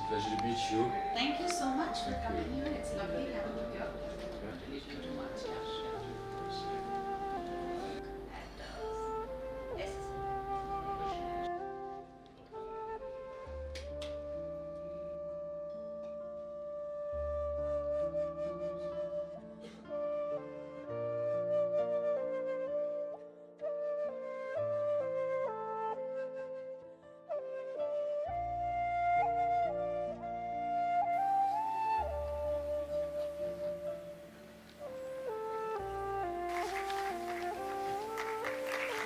pleasure to meet you. Thank you so much for coming here. It's lovely having you here. Not really too much. And yes.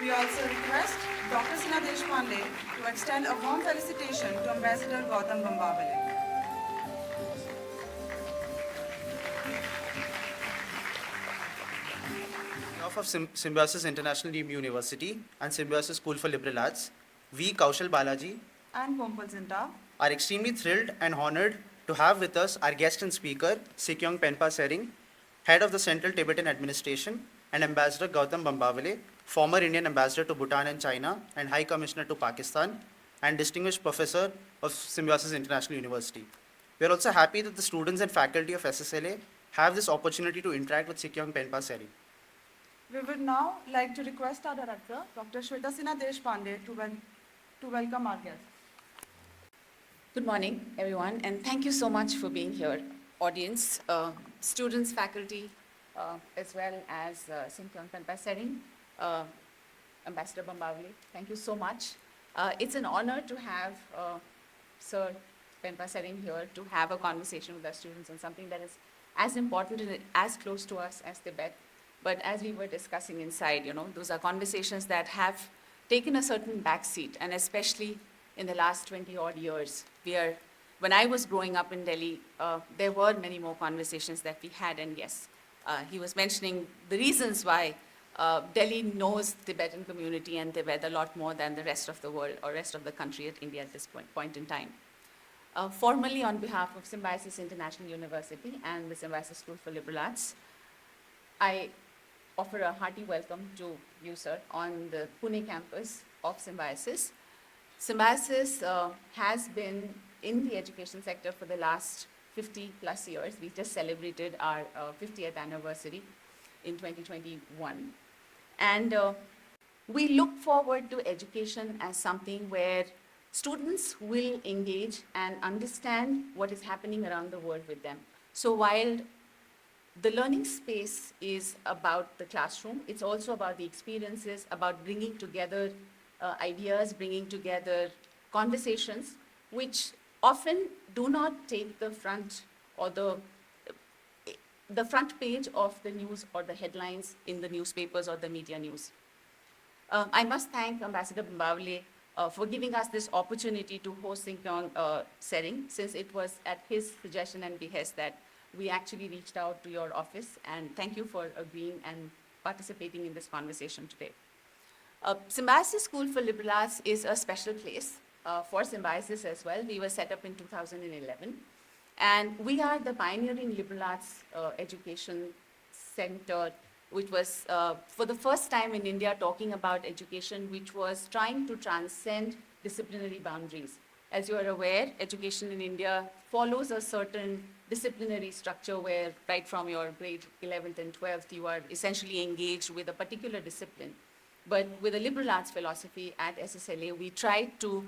We also request Dr. Sinha Deshpande to extend a warm felicitation to Ambassador Gautam Bambawale. On behalf of Symbiosis International University and Symbiosis School for Liberal Arts, we, Kaushal Balaji, And Pompal Zinta are extremely thrilled and honored to have with us our guest and speaker, Sikyong Penpa Tsering, head of the Central Tibetan Administration, and Ambassador Gautam Bambawale, former Indian Ambassador to Bhutan and China and High Commissioner to Pakistan, and distinguished professor of Symbiosis International University. We are also happy that the students and faculty of SSLA have this opportunity to interact with Sikyong Penpa Tsering. We would now like to request our director, Dr. Shweta Sinha Deshpande, to welcome our guests. Good morning, everyone, and thank you so much for being here. Audience, students, faculty, as well as Sykyong Penpa Tsering, Ambassador Bambawale, thank you so much. It's an honor to have Sir Penpa Tsering here to have a conversation with our students on something that is as important and as close to us as Tibet. But as we were discussing inside, those are conversations that have taken a certain backseat, and especially in the last 20 odd years. When I was growing up in Delhi, there were many more conversations that we had, and yes, he was mentioning the reasons why Delhi knows Tibetan community and Tibet a lot more than the rest of the world or rest of the country at India at this point in time. Formally, on behalf of Symbiosis International University and the Symbiosis School for Liberal Arts, I offer a hearty welcome to you, sir, on the Pune campus of Symbiosis. Symbiosis has been in the education sector for the last 50 plus years. We just celebrated our 50th anniversary in 2021. And we look forward to education as something where students will engage and understand what is happening around the world with them. So while the learning space is about the classroom, it's also about the experiences, about bringing together ideas, bringing together conversations, which often do not take the front or the front page of the news or the headlines in the newspapers or the media news. I must thank Ambassador Bambawale for giving us this opportunity to host Sykyong Tsering, since it was at his suggestion and behest that we actually reached out to your office, and thank you for agreeing and participating in this conversation today. Symbiosis School for Liberal Arts is a special place for Symbiosis as well. We were set up in 2011, and we are the pioneering liberal arts education center, which was for the first time in India talking about education which was trying to transcend disciplinary boundaries. As you are aware, education in India follows a certain disciplinary structure where right from your grade 11th and 12th, you are essentially engaged with a particular discipline. But with a liberal arts philosophy at SSLA, we tried to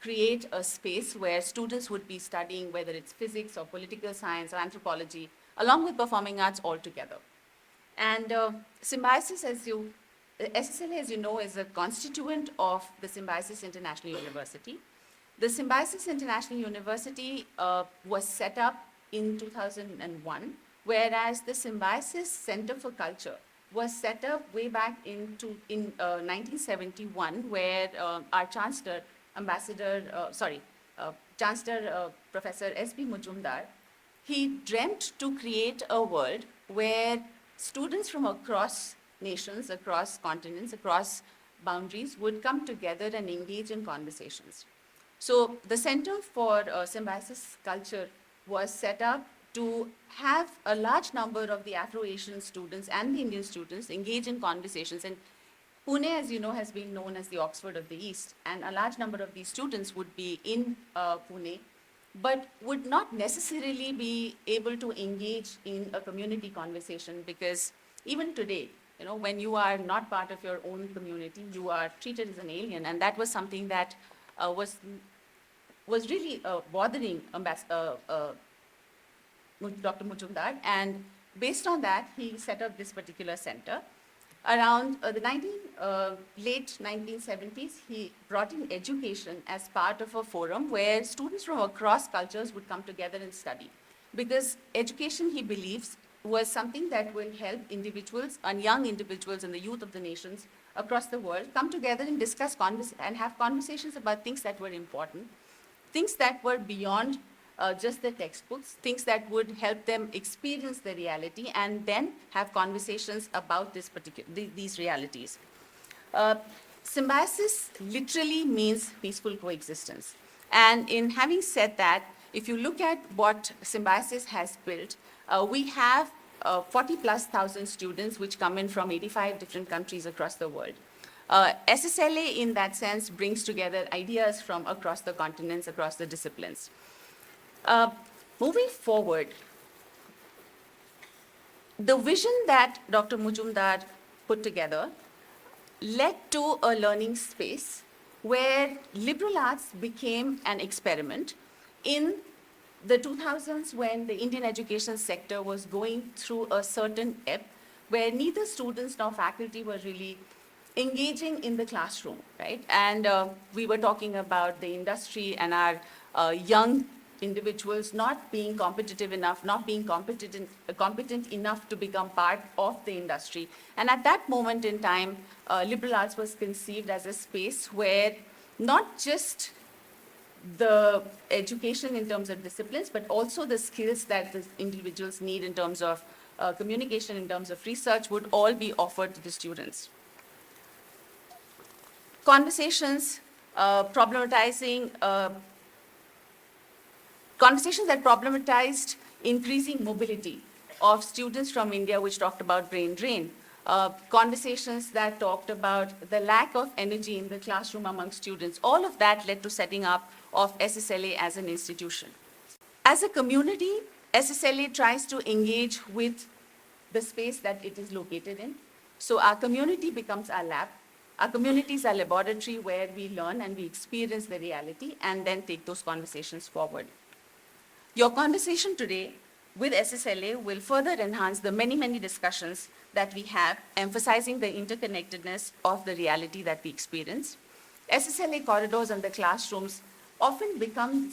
create a space where students would be studying, whether it's physics or political science or anthropology, along with performing arts all together. And Symbiosis, SSLA, as you know, is a constituent of the Symbiosis International University. The Symbiosis International University was set up in 2001, whereas the Symbiosis Center for Culture was set up way back in 1971, where our Chancellor, Chancellor Professor S.B. Mujumdar, he dreamt to create a world where students from across nations, across continents, across boundaries would come together and engage in conversations. So the Center for Symbiosis Culture was set up to have a large number of the Afro-Asian students and the Indian students engage in conversations. And Pune, as you know, has been known as the Oxford of the East, and a large number of these students would be in Pune but would not necessarily be able to engage in a community conversation, because even today, when you are not part of your own community, you are treated as an alien, and that was something that was really bothering Dr. Mujumdar, and based on that, he set up this particular center. Around late 1970s, he brought in education as part of a forum where students from across cultures would come together and study. Because education, he believes, was something that will help individuals and young individuals and the youth of the nations across the world come together and discuss and have conversations about things that were important, things that were beyond just the textbooks, things that would help them experience the reality and then have conversations about these realities. Uh, Symbiosis literally means peaceful coexistence. And in having said that, if you look at what Symbiosis has built, we have 40 plus thousand students which come in from 85 different countries across the world. SSLA, in that sense, brings together ideas from across the continents, across the disciplines. Moving forward, the vision that Dr. Mujumdar put together led to a learning space where liberal arts became an experiment in the 2000s, when the Indian education sector was going through a certain ebb where neither students nor faculty were really engaging in the classroom, right? And we were talking about the industry and our young individuals not being competitive enough, not being competent enough to become part of the industry. And at that moment in time, liberal arts was conceived as a space where not just the education in terms of disciplines, but also the skills that the individuals need in terms of communication, in terms of research, would all be offered to the students. Conversations problematizing conversations that problematized increasing mobility of students from India, which talked about brain drain. Conversations that talked about the lack of energy in the classroom among students. All of that led to setting up of SSLA as an institution. As a community, SSLA tries to engage with the space that it is located in. So our community becomes our lab. Our community is our laboratory where we learn and we experience the reality and then take those conversations forward. Your conversation today with SSLA will further enhance the many, many discussions that we have, emphasizing the interconnectedness of the reality that we experience. SSLA corridors and the classrooms often become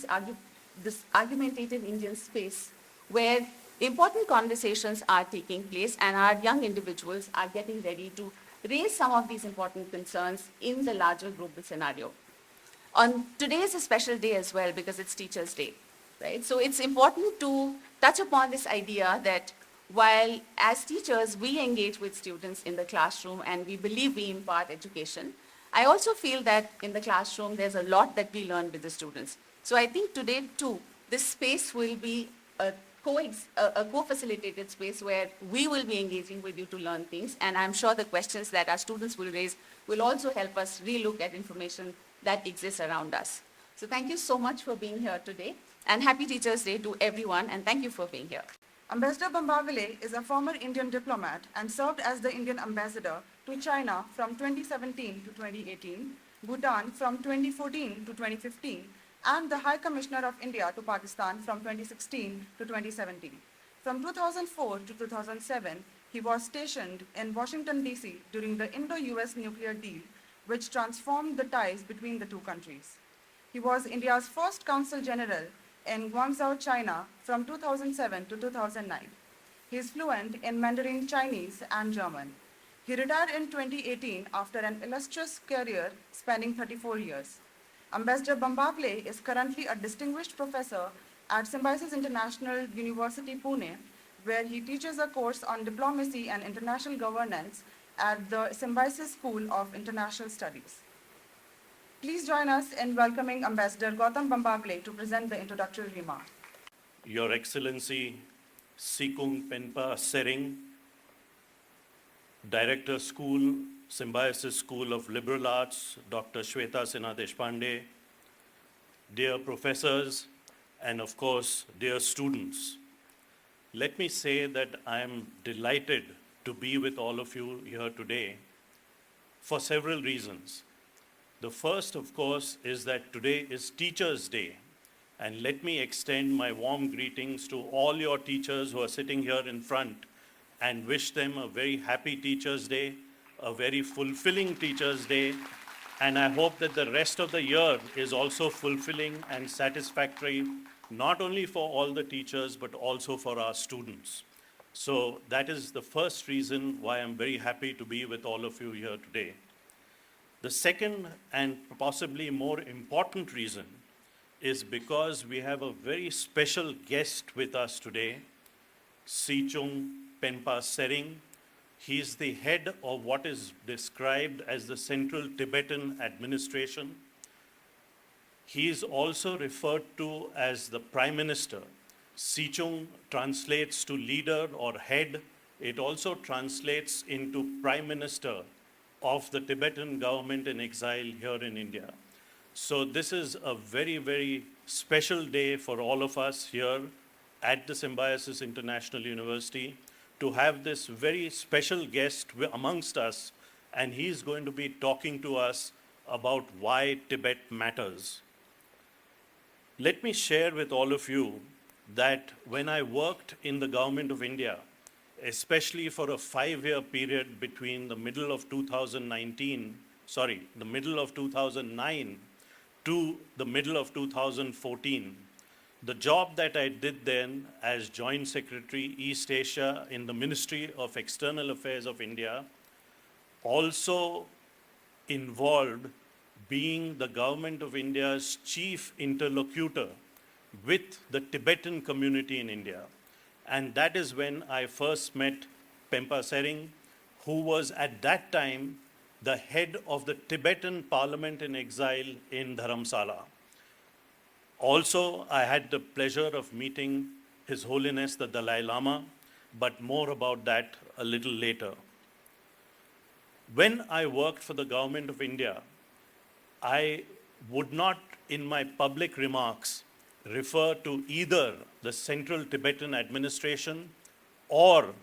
this argumentative Indian space where important conversations are taking place and our young individuals are getting ready to raise some of these important concerns in the larger global scenario. Today is a special day as well because it's Teachers' Day, right? So it's important to touch upon this idea that while as teachers we engage with students in the classroom and we believe we impart education, I also feel that in the classroom there's a lot that we learn with the students. So I think today too, this space will be a co-facilitated space where we will be engaging with you to learn things, and I'm sure the questions that our students will raise will also help us relook at information that exists around us. So thank you so much for being here today, and happy Teachers' Day to everyone, and thank you for being here. Ambassador Bambawale is a former Indian diplomat and served as the Indian ambassador to China from 2017 to 2018, Bhutan from 2014 to 2015, and the High Commissioner of India to Pakistan from 2016 to 2017. From 2004 to 2007, he was stationed in Washington, D.C. during the Indo-US nuclear deal, which transformed the ties between the two countries. He was India's first Consul General in Guangzhou, China from 2007 to 2009. He is fluent in Mandarin Chinese and German. He retired in 2018 after an illustrious career spanning 34 years. Ambassador Bambawale is currently a distinguished professor at Symbiosis International University, Pune, where he teaches a course on diplomacy and international governance at the Symbiosis School of International Studies. Please join us in welcoming Ambassador Gautam Bambawale to present the introductory remark. Your Excellency Sikyong Penpa Tsering, Director School, Symbiosis School of Liberal Arts, Dr. Shweta Sinha Deshpande, dear professors, and of course, dear students. Let me say that I am delighted to be with all of you here today for several reasons. The first, of course, is that today is Teachers' Day. And let me extend my warm greetings to all your teachers who are sitting here in front and wish them a very happy Teachers' Day, a very fulfilling Teachers' Day, and I hope that the rest of the year is also fulfilling and satisfactory, not only for all the teachers, but also for our students. So that is the first reason why I'm very happy to be with all of you here today. The second and possibly more important reason is because we have a very special guest with us today, Sikyong Penpa Tsering. He is the head of what is described as the Central Tibetan Administration. He is also referred to as the Prime Minister. Sikyong translates to leader or head. It also translates into Prime Minister of the Tibetan government in exile here in India. So this is a very, very special day for all of us here at the Symbiosis International University to have this very special guest amongst us, and he's going to be talking to us about why Tibet matters. Let me share with all of you that when I worked in the government of India, especially for a 5-year period between the middle of 2009 to the middle of 2014, the job that I did then as Joint Secretary East Asia in the Ministry of External Affairs of India also involved being the government of India's chief interlocutor with the Tibetan community in India. And that is when I first met Penpa Tsering, who was at that time the head of the Tibetan Parliament in exile in Dharamsala. Also, I had the pleasure of meeting His Holiness the Dalai Lama, but more about that a little later. When I worked for the government of India, I would not, in my public remarks, refer to either the Central Tibetan Administration or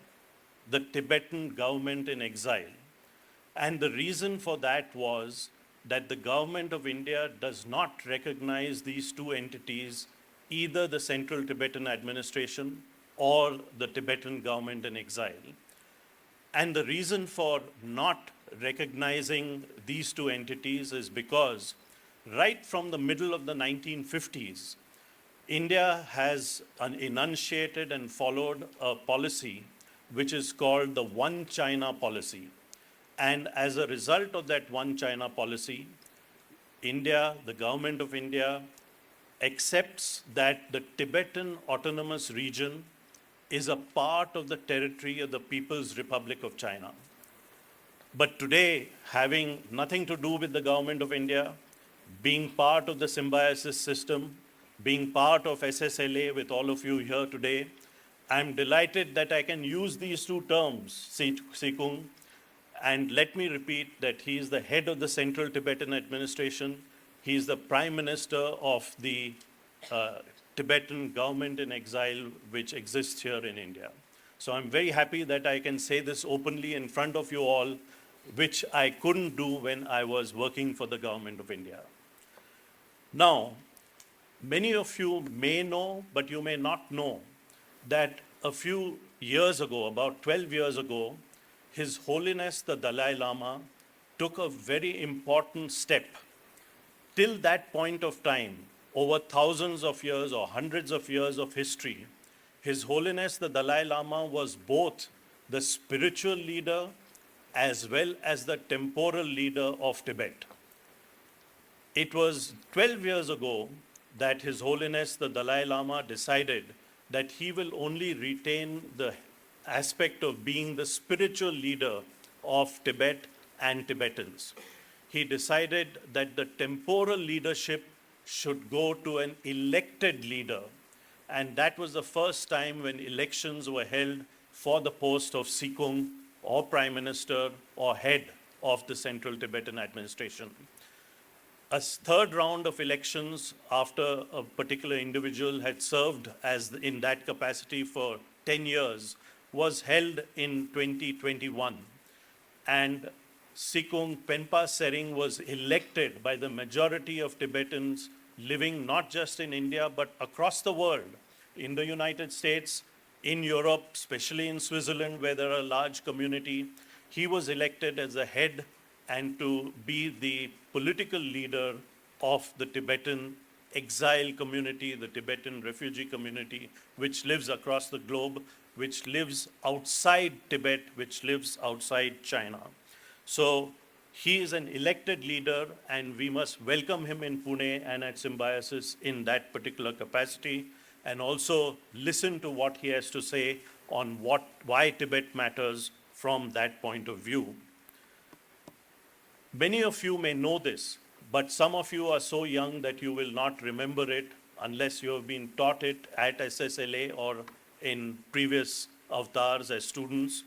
the Tibetan government in exile. And the reason for that was that the government of India does not recognize these two entities, either the Central Tibetan Administration or the Tibetan government in exile. And the reason for not recognizing these two entities is because right from the middle of the 1950s, India has enunciated and followed a policy which is called the One China policy. And as a result of that One China policy, India, the government of India, accepts that the Tibetan Autonomous Region is a part of the territory of the People's Republic of China. But today, having nothing to do with the government of India, being part of the symbiosis system, being part of SSLA with all of you here today, I'm delighted that I can use these two terms, Sikyong. And let me repeat that he is the head of the Central Tibetan Administration. He is the Prime Minister of the Tibetan government in exile, which exists here in India. So I'm very happy that I can say this openly in front of you all, which I couldn't do when I was working for the government of India. Now, many of you may know, but you may not know, that a few years ago, about 12 years ago, His Holiness the Dalai Lama took a very important step. Till that point of time, over thousands of years or hundreds of years of history, His Holiness the Dalai Lama was both the spiritual leader as well as the temporal leader of Tibet. It was 12 years ago that His Holiness the Dalai Lama decided that he will only retain the aspect of being the spiritual leader of Tibet and Tibetans. He decided that the temporal leadership should go to an elected leader. And that was the first time when elections were held for the post of Sikyong or Prime Minister or head of the Central Tibetan Administration. third round of elections after a particular individual had served as in that capacity for 10 years was held in 2021. And Sikyong Penpa Tsering was elected by the majority of Tibetans living not just in India but across the world, in the United States, in Europe, especially in Switzerland where there are a large community. He was elected as the head and to be the political leader of the Tibetan exile community, the Tibetan refugee community, which lives across the globe, which lives outside Tibet, which lives outside China. So he is an elected leader, and we must welcome him in Pune and at Symbiosis in that particular capacity, and also listen to what he has to say on why Tibet matters from that point of view. Many of you may know this, but some of you are so young that you will not remember it unless you have been taught it at SSLA or in previous avatars as students,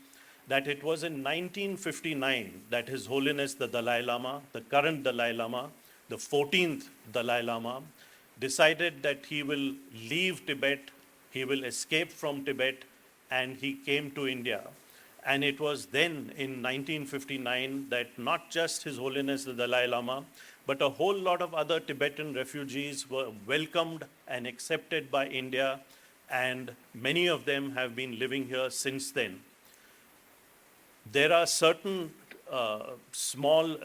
that it was in 1959 that His Holiness the Dalai Lama, the current Dalai Lama, the 14th Dalai Lama, decided that he will leave Tibet, he will escape from Tibet, and he came to India. And it was then in 1959 that not just His Holiness the Dalai Lama, but a whole lot of other Tibetan refugees were welcomed and accepted by India, and many of them have been living here since then. There are certain small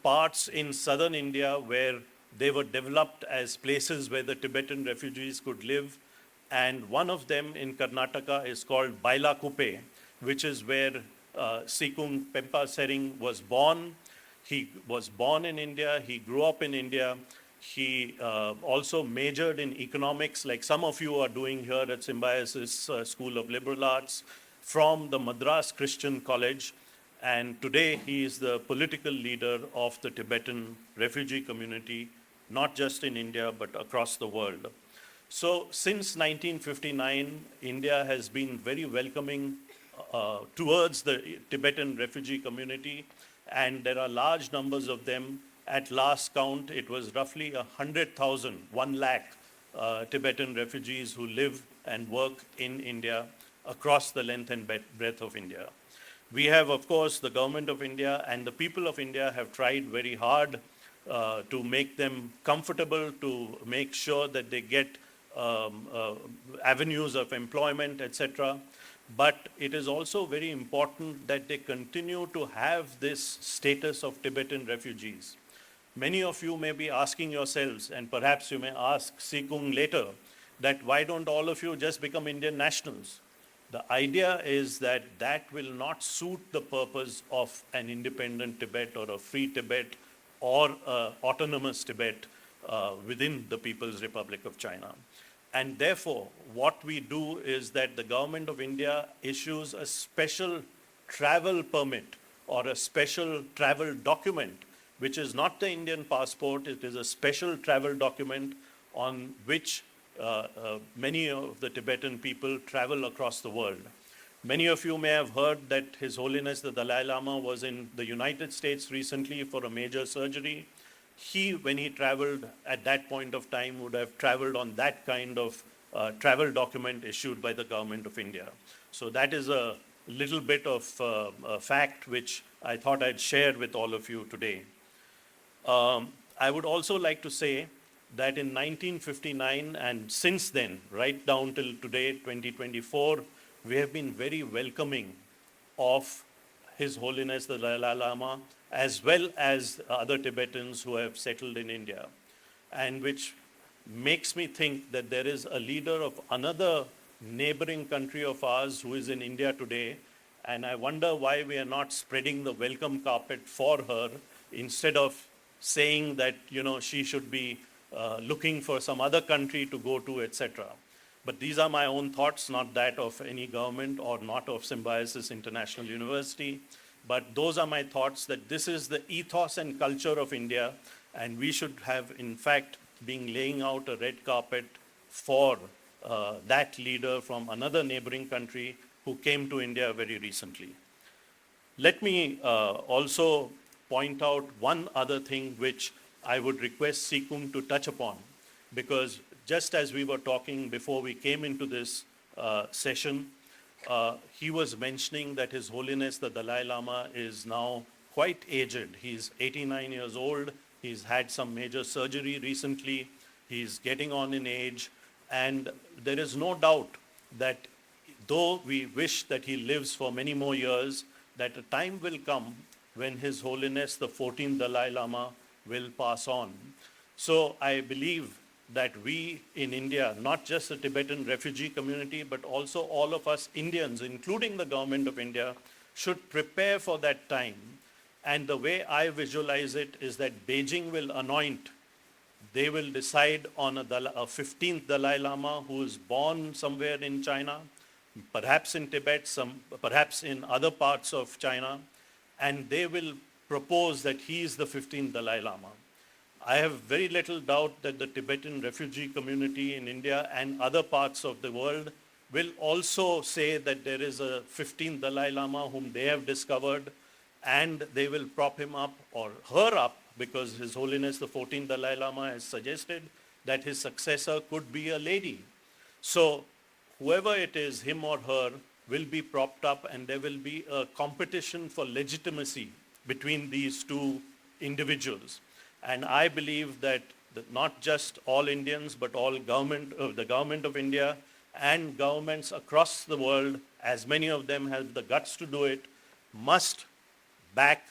parts in southern India where they were developed as places where the Tibetan refugees could live, and one of them in Karnataka is called Bailakuppe, which is where Sikyong Penpa Tsering was born. He was born in India, he grew up in India. He also majored in economics, like some of you are doing here at Symbiosis School of Liberal Arts, from the Madras Christian College. And today he is the political leader of the Tibetan refugee community, not just in India, but across the world. So since 1959, India has been very welcoming towards the Tibetan refugee community, and there are large numbers of them. At last count, it was roughly 100,000, 1 lakh Tibetan refugees who live and work in India across the length and breadth of India. We have, of course, the government of India and the people of India have tried very hard to make them comfortable, to make sure that they get avenues of employment, etc. But it is also very important that they continue to have this status of Tibetan refugees. Many of you may be asking yourselves, and perhaps you may ask Sikyong later, that why don't all of you just become Indian nationals? The idea is that that will not suit the purpose of an independent Tibet or a free Tibet or autonomous Tibet within the People's Republic of China. And therefore, what we do is that the government of India issues a special travel permit or a special travel document, which is not the Indian passport. It is a special travel document on which many of the Tibetan people travel across the world. Many of you may have heard that His Holiness the Dalai Lama was in the United States recently for a major surgery. He, when he traveled at that point of time, would have traveled on that kind of travel document issued by the government of India. So that is a little bit of a fact which I thought I'd share with all of you today. I would also like to say that in 1959 and since then, right down till today, 2024, we have been very welcoming of His Holiness the Dalai Lama, as well as other Tibetans who have settled in India, and which makes me think that there is a leader of another neighboring country of ours who is in India today, and I wonder why we are not spreading the welcome carpet for her instead of saying that, she should be looking for some other country to go to, etc. But these are my own thoughts, not that of any government or not of Symbiosis International University. But those are my thoughts, that this is the ethos and culture of India, and we should have, in fact, been laying out a red carpet for that leader from another neighboring country who came to India very recently. Let me also point out one other thing which I would request Sikyong to touch upon, because just as we were talking before we came into this session, he was mentioning that His Holiness the Dalai Lama is now quite aged. He's 89 years old. He's had some major surgery recently. He's getting on in age. And there is no doubt that though we wish that he lives for many more years, that a time will come when His Holiness the 14th Dalai Lama will pass on. So I believe that we in India, not just the Tibetan refugee community, but also all of us Indians, including the government of India, should prepare for that time. And the way I visualize it is that Beijing will anoint, they will decide on a 15th Dalai Lama who is born somewhere in China, perhaps in Tibet, perhaps in other parts of China, and they will propose that he is the 15th Dalai Lama. I have very little doubt that the Tibetan refugee community in India and other parts of the world will also say that there is a 15th Dalai Lama whom they have discovered, and they will prop him up or her up, because His Holiness the 14th Dalai Lama has suggested that his successor could be a lady. So whoever it is, him or her, will be propped up, and there will be a competition for legitimacy between these two individuals. And I believe that not just all Indians, but all the government of India and governments across the world, as many of them have the guts to do it, must back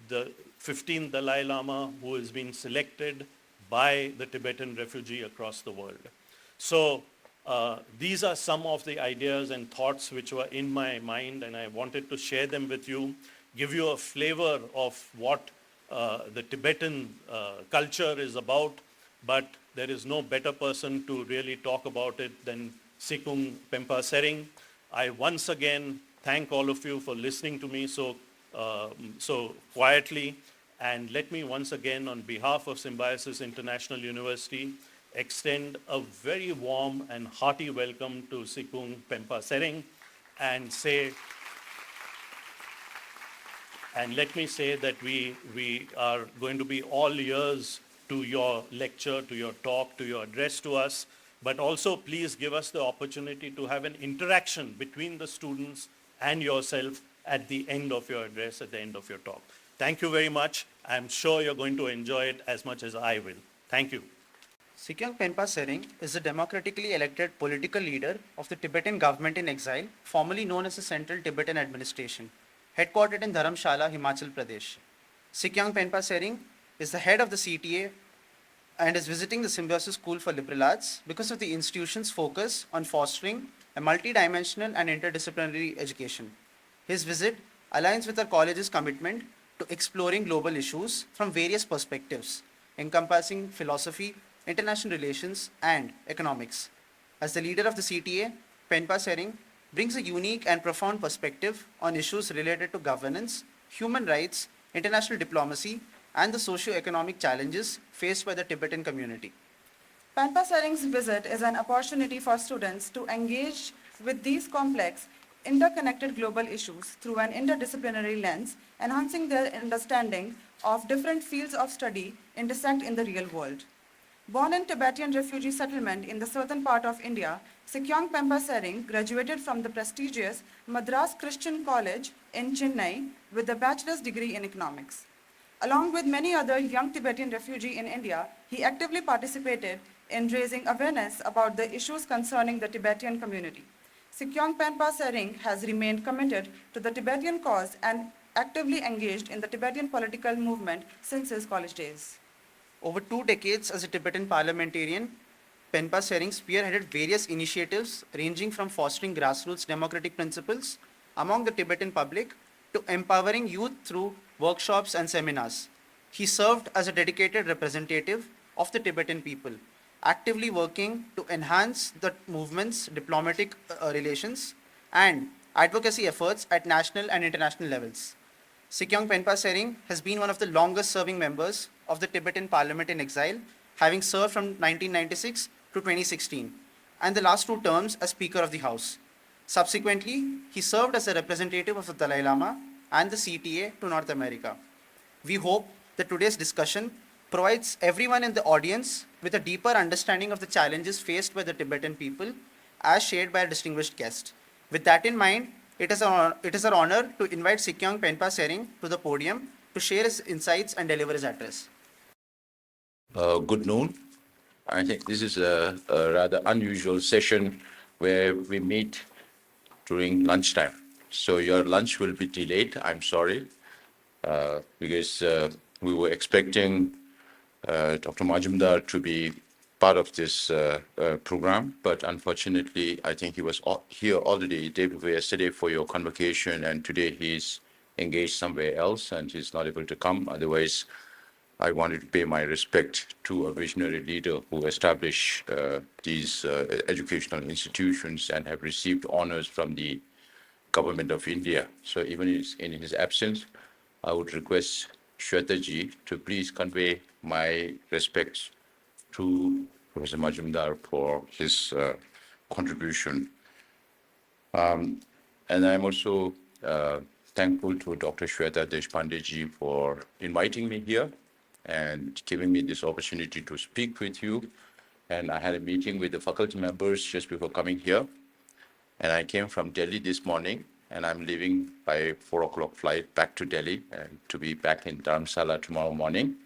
the 15th Dalai Lama who has been selected by the Tibetan refugee across the world. So these are some of the ideas and thoughts which were in my mind, and I wanted to share them with you, give you a flavor of what the Tibetan culture is about, but there is no better person to really talk about it than Sikyong Penpa Tsering. I once again thank all of you for listening to me so quietly, and let me once again, on behalf of Symbiosis International University, extend a very warm and hearty welcome to Sikyong Penpa Tsering, and let me say that we are going to be all ears to your lecture, to your talk, to your address to us, but also please give us the opportunity to have an interaction between the students and yourself at the end of your address, at the end of your talk. Thank you very much. I'm sure you're going to enjoy it as much as I will. Thank you. Sikyong Penpa Tsering is the democratically elected political leader of the Tibetan government in exile, formerly known as the Central Tibetan Administration, headquartered in Dharamshala, Himachal Pradesh. Sikyong Penpa Tsering is the head of the CTA and is visiting the Symbiosis School for Liberal Arts because of the institution's focus on fostering a multidimensional and interdisciplinary education. His visit aligns with our college's commitment to exploring global issues from various perspectives, encompassing philosophy, international relations, and economics. As the leader of the CTA, Penpa Tsering brings a unique and profound perspective on issues related to governance, human rights, international diplomacy, and the socio-economic challenges faced by the Tibetan community. Penpa Tsering's visit is an opportunity for students to engage with these complex, interconnected global issues through an interdisciplinary lens, enhancing their understanding of different fields of study intersect in the real world. Born in Tibetan refugee settlement in the southern part of India, Sikyong Penpa Tsering graduated from the prestigious Madras Christian College in Chennai with a bachelor's degree in economics. Along with many other young Tibetan refugees in India, he actively participated in raising awareness about the issues concerning the Tibetan community. Sikyong Penpa Tsering has remained committed to the Tibetan cause and actively engaged in the Tibetan political movement since his college days. Over 2 decades as a Tibetan parliamentarian, Penpa Tsering spearheaded various initiatives ranging from fostering grassroots democratic principles among the Tibetan public to empowering youth through workshops and seminars. He served as a dedicated representative of the Tibetan people, actively working to enhance the movement's diplomatic relations and advocacy efforts at national and international levels. Sikyong Penpa Tsering has been one of the longest serving members of the Tibetan Parliament in exile, having served from 1996 to 2016, and the last 2 terms as Speaker of the House. Subsequently, he served as a representative of the Dalai Lama and the CTA to North America. We hope that today's discussion provides everyone in the audience with a deeper understanding of the challenges faced by the Tibetan people as shared by a distinguished guest. With that in mind, it is our honor to invite Sikyong Penpa Tsering to the podium to share his insights and deliver his address. Good noon. I think this is a rather unusual session where we meet during lunchtime. So your lunch will be delayed. I'm sorry, because we were expecting Dr. Majumdar to be part of this program, but unfortunately, I think he was here already day before yesterday for your convocation, and today he's engaged somewhere else and he's not able to come. Otherwise, I wanted to pay my respect to a visionary leader who established these educational institutions and have received honors from the government of India. So even in his absence, I would request Shweta ji to please convey my respects to Professor Majumdar for his contribution. And I'm also thankful to Dr. Shweta Deshpande ji for inviting me here and giving me this opportunity to speak with you. And I had a meeting with the faculty members just before coming here. And I came from Delhi this morning, and I'm leaving by 4:00 flight back to Delhi and to be back in Dharamsala tomorrow morning.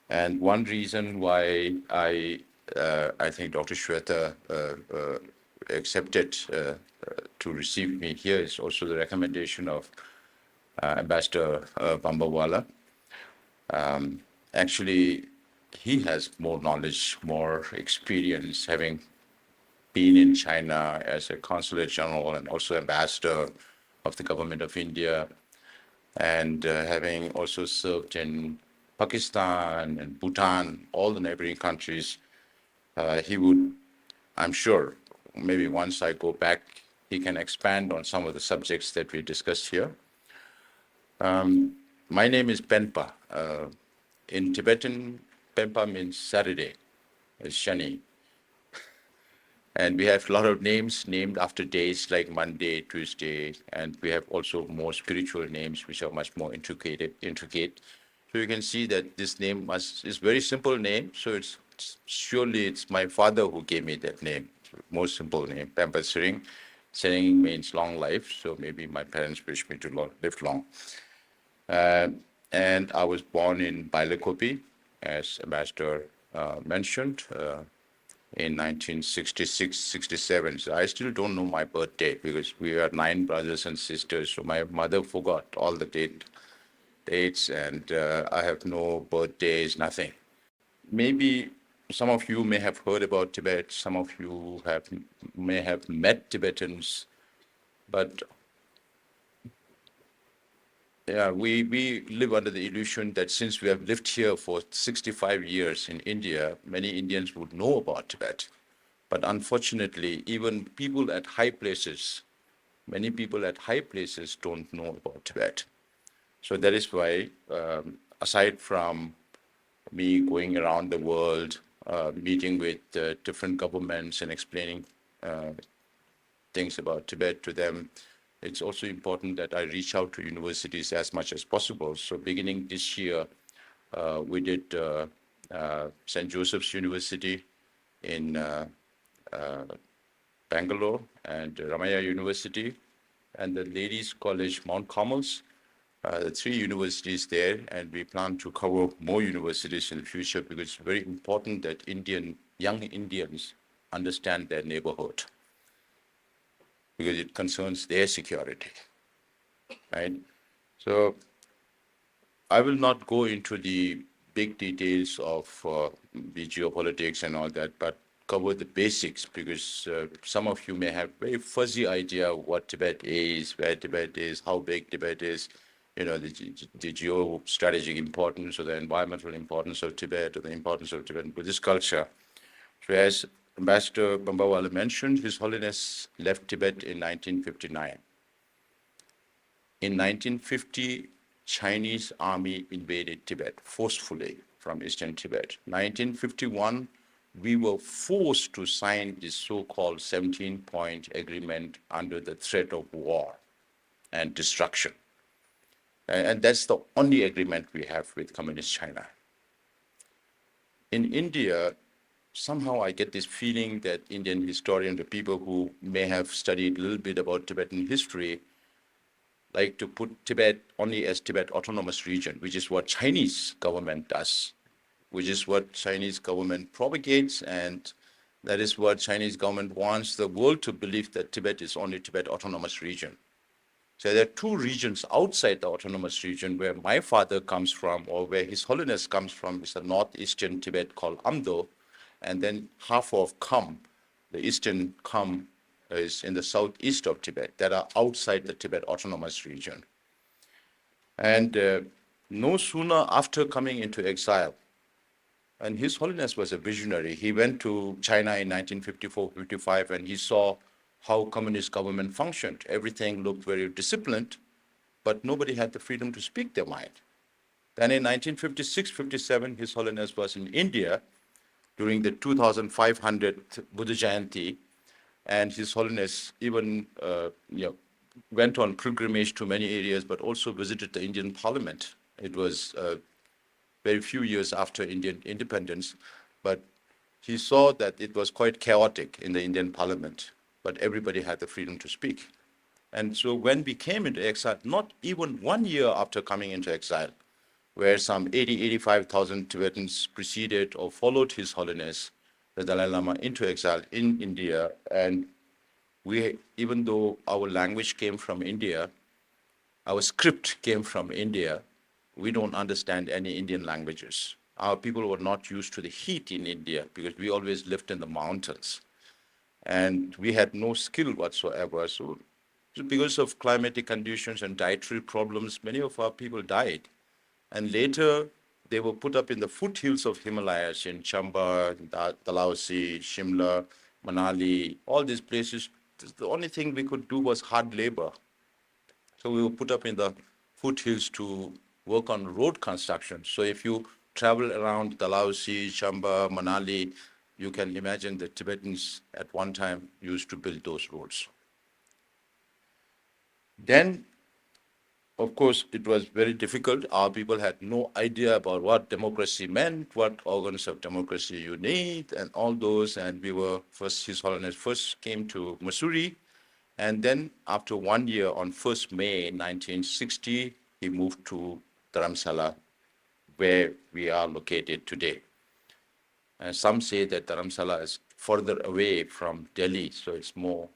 And one reason why I think Dr. Shweta accepted to receive me here is also the recommendation of Ambassador Bambawale. Actually, he has more knowledge, more experience, having been in China as a consulate general and also ambassador of the government of India, and having also served in Pakistan and Bhutan, all the neighboring countries. He would, I'm sure, maybe once I go back, he can expand on some of the subjects that we discussed here. My name is Penpa. In Tibetan, Penpa means Saturday, it's Shani. And we have a lot of names named after days like Monday, Tuesday, and we have also more spiritual names which are much more intricate. So you can see that this name is very simple name. So surely it's my father who gave me that name. Most simple name, Penpa Tsering. Tsering means long life, so maybe my parents wish me to live long. And I was born in Bailakopi, as Ambassador mentioned, in 1966-67. So I still don't know my birthday because we are 9 brothers and sisters. So my mother forgot all the dates, and I have no birthdays, nothing. Maybe some of you may have heard about Tibet. Some of you may have met Tibetans, but yeah, we live under the illusion that since we have lived here for 65 years in India, many Indians would know about Tibet. But unfortunately, even people at high places, many people at high places don't know about Tibet. So that is why, aside from me going around the world, meeting with different governments and explaining things about Tibet to them, it's also important that I reach out to universities as much as possible. So beginning this year, we did St. Joseph's University in Bangalore and Ramaya University and the Ladies College Mount Carmel's, the 3 universities there, and we plan to cover more universities in the future because it's very important that young Indians understand their neighborhood because it concerns their security, right? So I will not go into the big details of the geopolitics and all that, but cover the basics because some of you may have very fuzzy idea of what Tibet is, where Tibet is, how big Tibet is, the geostrategic importance or the environmental importance of Tibet or the importance of Tibetan Buddhist culture. So as Ambassador Bambawale mentioned, His Holiness left Tibet in 1959. In 1950, Chinese army invaded Tibet forcefully from eastern Tibet. 1951, we were forced to sign this so-called 17-point agreement under the threat of war and destruction. And that's the only agreement we have with Communist China. in India, somehow I get this feeling that Indian historians, the people who may have studied a little bit about Tibetan history, like to put Tibet only as Tibet Autonomous Region, which is what Chinese government does, which is what Chinese government propagates, and that is what Chinese government wants the world to believe, that Tibet is only Tibet Autonomous Region. So there are two regions outside the autonomous region where my father comes from, or where His Holiness comes from, is the northeastern Tibet called Amdo, and then half of Kham, the eastern Kham, is in the southeast of Tibet, that are outside the Tibet autonomous region. And no sooner after coming into exile, and His Holiness was a visionary. He went to China in 1954-55, and he saw how communist government functioned. Everything looked very disciplined, but nobody had the freedom to speak their mind. Then in 1956-57, His Holiness was in India during the 2500th Buddha Jayanti, and His Holiness even went on pilgrimage to many areas, but also visited the Indian Parliament. It was very few years after Indian independence, but he saw that it was quite chaotic in the Indian Parliament, but everybody had the freedom to speak. And so when we came into exile, not even 1 year after coming into exile, where some 85,000 Tibetans preceded or followed His Holiness, the Dalai Lama, into exile in India, and we, even though our language came from India, our script came from India, we don't understand any Indian languages. Our people were not used to the heat in India because we always lived in the mountains. And we had no skill whatsoever. So because of climatic conditions and dietary problems, many of our people died. And later, they were put up in the foothills of Himalayas in Chamba, Dalhousie, Shimla, Manali, all these places. The only thing we could do was hard labor. So we were put up in the foothills to work on road construction. So if you travel around Dalhousie, Chamba, Manali, you can imagine the Tibetans at one time used to build those roads. Then, of course, it was very difficult. Our people had no idea about what democracy meant, what organs of democracy you need, and all those. And we were first, His Holiness first came to Mussoorie, and then after 1 year, on 1st May 1960, he moved to Dharamsala, where we are located today. And some say that Dharamsala is further away from Delhi, so it's more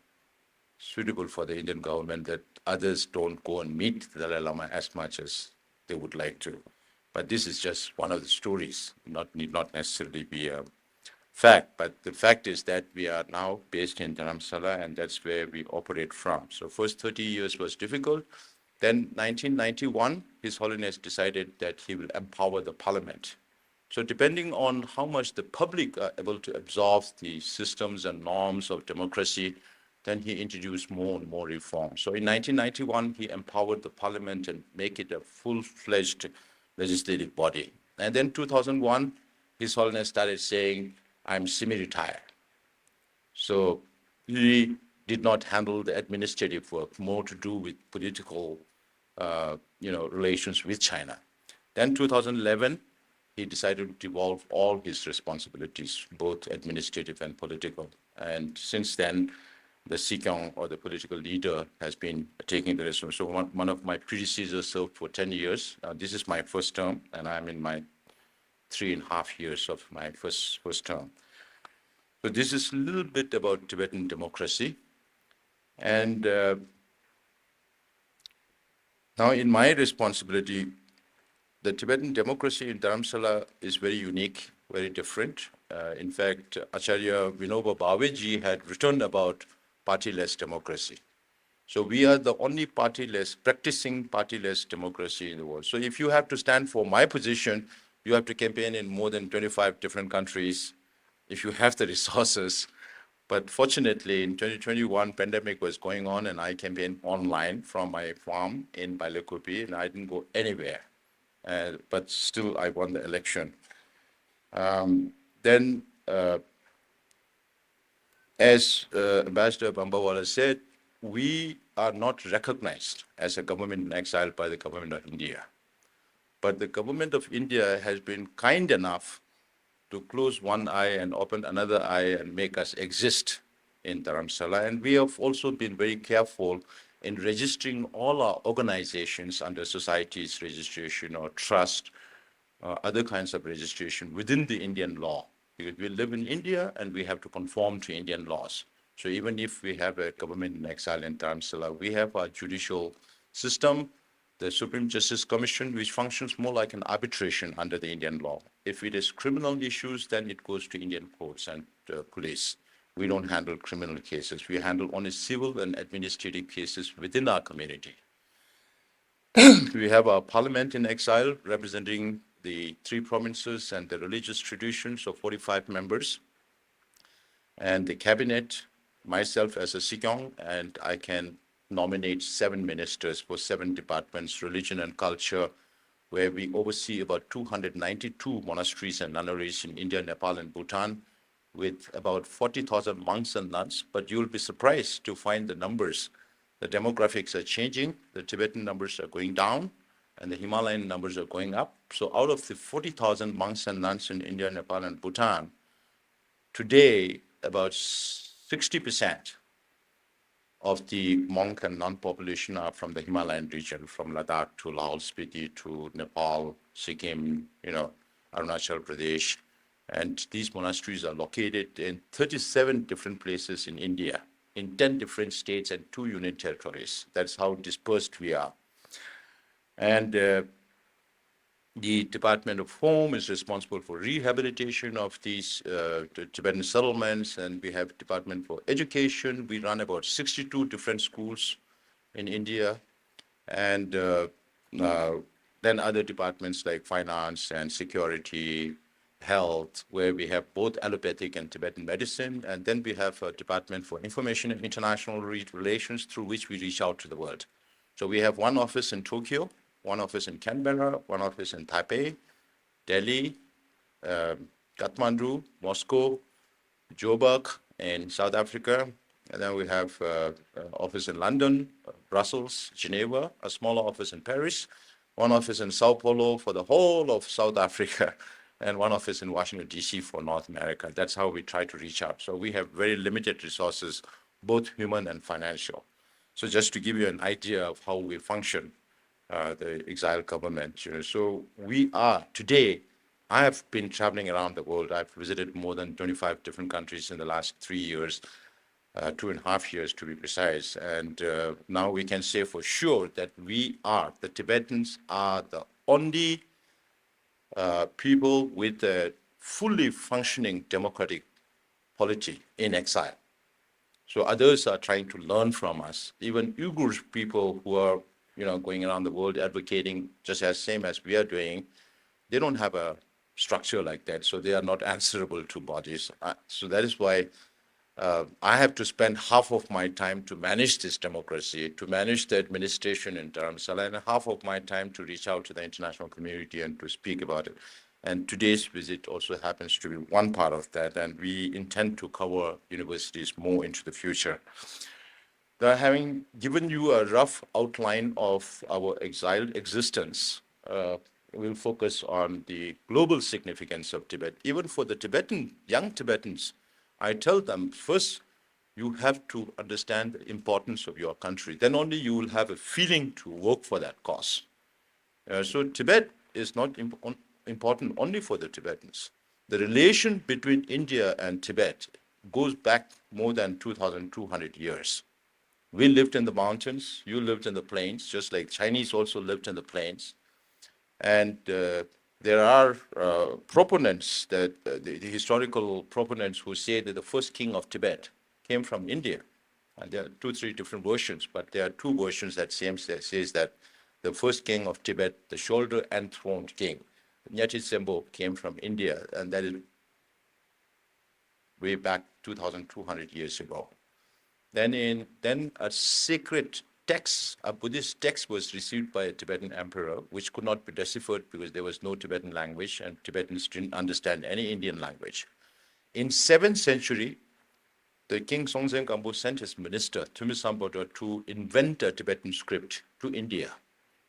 suitable for the Indian government, that others don't go and meet the Dalai Lama as much as they would like to. But this is just one of the stories, need not necessarily be a fact. But the fact is that we are now based in Dharamsala, and that's where we operate from. So first 30 years was difficult. Then 1991, His Holiness decided that he will empower the parliament. So depending on how much the public are able to absorb the systems and norms of democracy, then he introduced more and more reforms. So in 1991, he empowered the parliament and make it a full-fledged legislative body. And then 2001, His Holiness started saying, I'm semi-retired. So he did not handle the administrative work, more to do with political relations with China. Then 2011, he decided to devolve all his responsibilities, both administrative and political. And since then, the Sikyong, or the political leader, has been taking the responsibility. So one of my predecessors served for 10 years. This is my first term, and I'm in my 3.5 years of my first term. So this is a little bit about Tibetan democracy. And now in my responsibility, the Tibetan democracy in Dharamsala is very unique, very different. In fact, Acharya Vinoba Bhaveji had written about party-less democracy. So we are the only practicing party-less democracy in the world. So if you have to stand for my position, you have to campaign in more than 25 different countries if you have the resources. But fortunately, in 2021, pandemic was going on, and I campaigned online from my farm in Bailakupi, and I didn't go anywhere. But still, I won the election. Then, as Ambassador Bambawale said, we are not recognized as a government in exile by the government of India. But the government of India has been kind enough to close one eye and open another eye and make us exist in Dharamsala. And we have also been very careful in registering all our organizations under societies registration or trust, other kinds of registration within the Indian law. Because we live in India and we have to conform to Indian laws. So even if we have a government in exile in Dharamsala, we have our judicial system, the Supreme Justice Commission, which functions more like an arbitration under the Indian law. If it is criminal issues, then it goes to Indian courts and police. We don't handle criminal cases. We handle only civil and administrative cases within our community. We have our parliament in exile representing the 3 provinces and the religious traditions of 45 members. And the cabinet, myself as a Sikyong, and I can nominate 7 ministers for 7 departments, religion and culture, where we oversee about 292 monasteries and nunneries in India, Nepal, and Bhutan, with about 40,000 monks and nuns. But you'll be surprised to find the numbers. The demographics are changing, the Tibetan numbers are going down, and the Himalayan numbers are going up. So out of the 40,000 monks and nuns in India, Nepal, and Bhutan, today about 60% of the monk and nun population are from the Himalayan region, from Ladakh to Laos, Spiti to Nepal, Sikkim, Arunachal Pradesh. And these monasteries are located in 37 different places in India, in 10 different states and 2 union territories. That's how dispersed we are. And the Department of Home is responsible for rehabilitation of these Tibetan settlements, and we have Department for Education. We run about 62 different schools in India, and then other departments like finance and security, health, where we have both allopathic and Tibetan medicine, and then we have a Department for Information and International Relations, through which we reach out to the world. So we have one office in Tokyo, one office in Canberra, one office in Taipei, Delhi, Kathmandu, Moscow, Joburg in South Africa, and then we have an office in London, Brussels, Geneva, a smaller office in Paris, one office in Sao Paulo for the whole of South Africa, and one office in Washington, D.C. for North America. That's how we try to reach out. So we have very limited resources, both human and financial. So just to give you an idea of how we function, the exiled government. So we are, today, I have been traveling around the world. I've visited more than 25 different countries in the last 3 years, 2.5 years to be precise. And now we can say for sure that the Tibetans are the only people with a fully functioning democratic polity in exile. So others are trying to learn from us. Even Uyghur people who are going around the world advocating just as same as we are doing, they don't have a structure like that, so they are not answerable to bodies. So that is why I have to spend half of my time to manage this democracy, to manage the administration in Dharamsala, and half of my time to reach out to the international community and to speak about it. And today's visit also happens to be one part of that, and we intend to cover universities more into the future. Having given you a rough outline of our exiled existence, we'll focus on the global significance of Tibet. Even for the young Tibetans, I tell them, first, you have to understand the importance of your country. Then only you will have a feeling to work for that cause. So Tibet is not important only for the Tibetans. The relation between India and Tibet goes back more than 2,200 years. We lived in the mountains, you lived in the plains, just like Chinese also lived in the plains. And there are proponents, the historical proponents who say that the first king of Tibet came from India. And there are 2-3 different versions, but there are 2 versions that says that the first king of Tibet, the shoulder enthroned king, Nyati Sembo, came from India, and that is way back 2,200 years ago. Then a sacred text, a Buddhist text, was received by a Tibetan emperor, which could not be deciphered because there was no Tibetan language and Tibetans didn't understand any Indian language. In 7th century, the King Songtsen Gampo sent his minister, Thumisambodwa, to invent a Tibetan script to India.